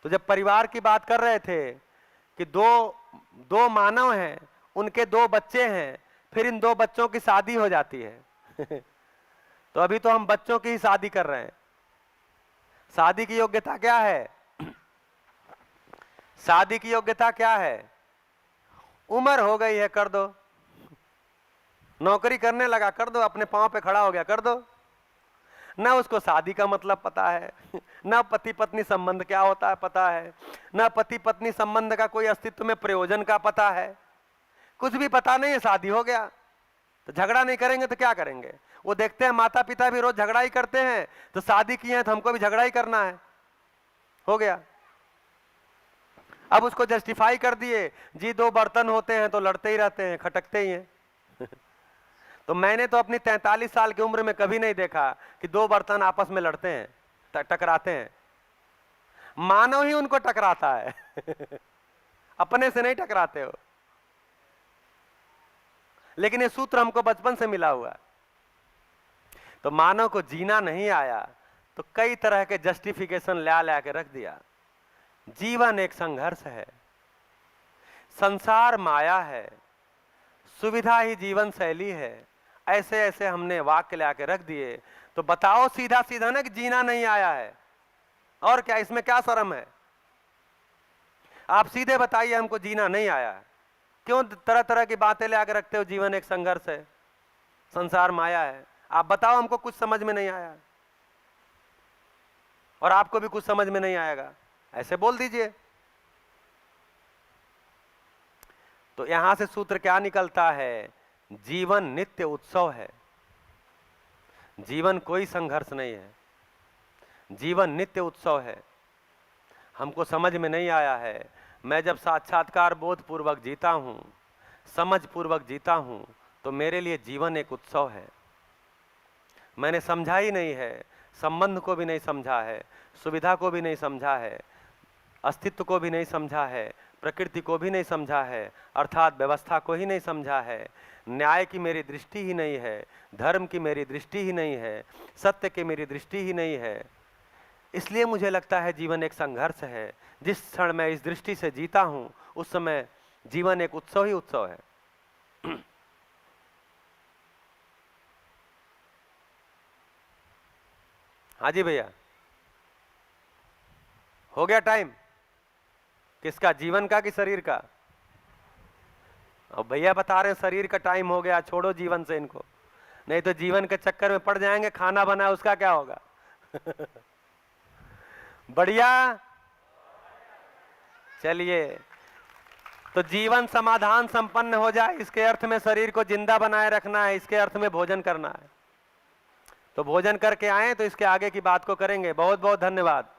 तो जब परिवार की बात कर रहे थे कि दो मानव हैं, उनके दो बच्चे हैं, फिर इन दो बच्चों की शादी हो जाती है। तो अभी तो हम बच्चों की ही शादी कर रहे हैं। शादी की योग्यता क्या है? शादी की योग्यता क्या है? उम्र हो गई है, कर दो। नौकरी करने लगा, कर दो। अपने पांव पे खड़ा हो गया, कर दो। न उसको शादी का मतलब पता है, न पति पत्नी संबंध क्या होता है पता है, न पति पत्नी संबंध का कोई अस्तित्व में प्रयोजन का पता है, कुछ भी पता नहीं है, शादी हो गया। तो झगड़ा नहीं करेंगे तो क्या करेंगे? वो देखते हैं माता पिता भी रोज झगड़ा ही करते हैं, तो शादी किए हैं तो हमको भी झगड़ा ही करना है, हो गया। अब उसको जस्टिफाई कर दिए, जी दो बर्तन होते हैं तो लड़ते ही रहते हैं, खटकते ही हैं। तो मैंने तो अपनी 43 साल की उम्र में कभी नहीं देखा कि दो बर्तन आपस में लड़ते हैं, टकराते हैं। मानव ही उनको टकराता है। अपने से नहीं टकराते हो। लेकिन ये सूत्र हमको बचपन से मिला हुआ है। तो मानव को जीना नहीं आया तो कई तरह के जस्टिफिकेशन ला के रख दिया। जीवन एक संघर्ष है, संसार माया है, सुविधा ही जीवन शैली है, ऐसे ऐसे हमने वाक्य ला के रख दिए। तो बताओ सीधा सीधा ना कि जीना नहीं आया है, और क्या इसमें क्या शर्म है? आप सीधे बताइए हमको जीना नहीं आया है। क्यों तरह तरह की बातें ले आकर रखते हो? जीवन एक संघर्ष है, संसार माया है। आप बताओ हमको कुछ समझ में नहीं आया, और आपको भी कुछ समझ में नहीं आएगा, ऐसे बोल दीजिए। तो यहां से सूत्र क्या निकलता है? जीवन नित्य उत्सव है, जीवन कोई संघर्ष नहीं है, जीवन नित्य उत्सव है। हमको समझ में नहीं आया है। मैं जब साक्षात्कार बोध पूर्वक जीता हूं, समझ पूर्वक जीता हूं, तो मेरे लिए जीवन एक उत्सव है। मैंने समझा ही नहीं है, संबंध को भी नहीं समझा है, सुविधा को भी नहीं समझा है, अस्तित्व को भी नहीं समझा है, प्रकृति को भी नहीं समझा है, अर्थात व्यवस्था को ही नहीं समझा है, न्याय की मेरी दृष्टि ही नहीं है, धर्म की मेरी दृष्टि ही नहीं है, सत्य की मेरी दृष्टि ही नहीं है। इसलिए मुझे लगता है जीवन एक संघर्ष है। जिस क्षण मैं इस दृष्टि से जीता हूं, उस समय जीवन एक उत्सव ही उत्सव है। हाँ जी भैया। हो गया टाइम? किसका, जीवन का कि शरीर का? अब भैया बता रहे हैं शरीर का टाइम हो गया, छोड़ो जीवन से इनको, नहीं तो जीवन के चक्कर में पड़ जाएंगे। खाना बना उसका क्या होगा? बढ़िया, चलिए। तो जीवन समाधान संपन्न हो जाए, इसके अर्थ में शरीर को जिंदा बनाए रखना है, इसके अर्थ में भोजन करना है। तो भोजन करके आए तो इसके आगे की बात को करेंगे। बहुत बहुत धन्यवाद।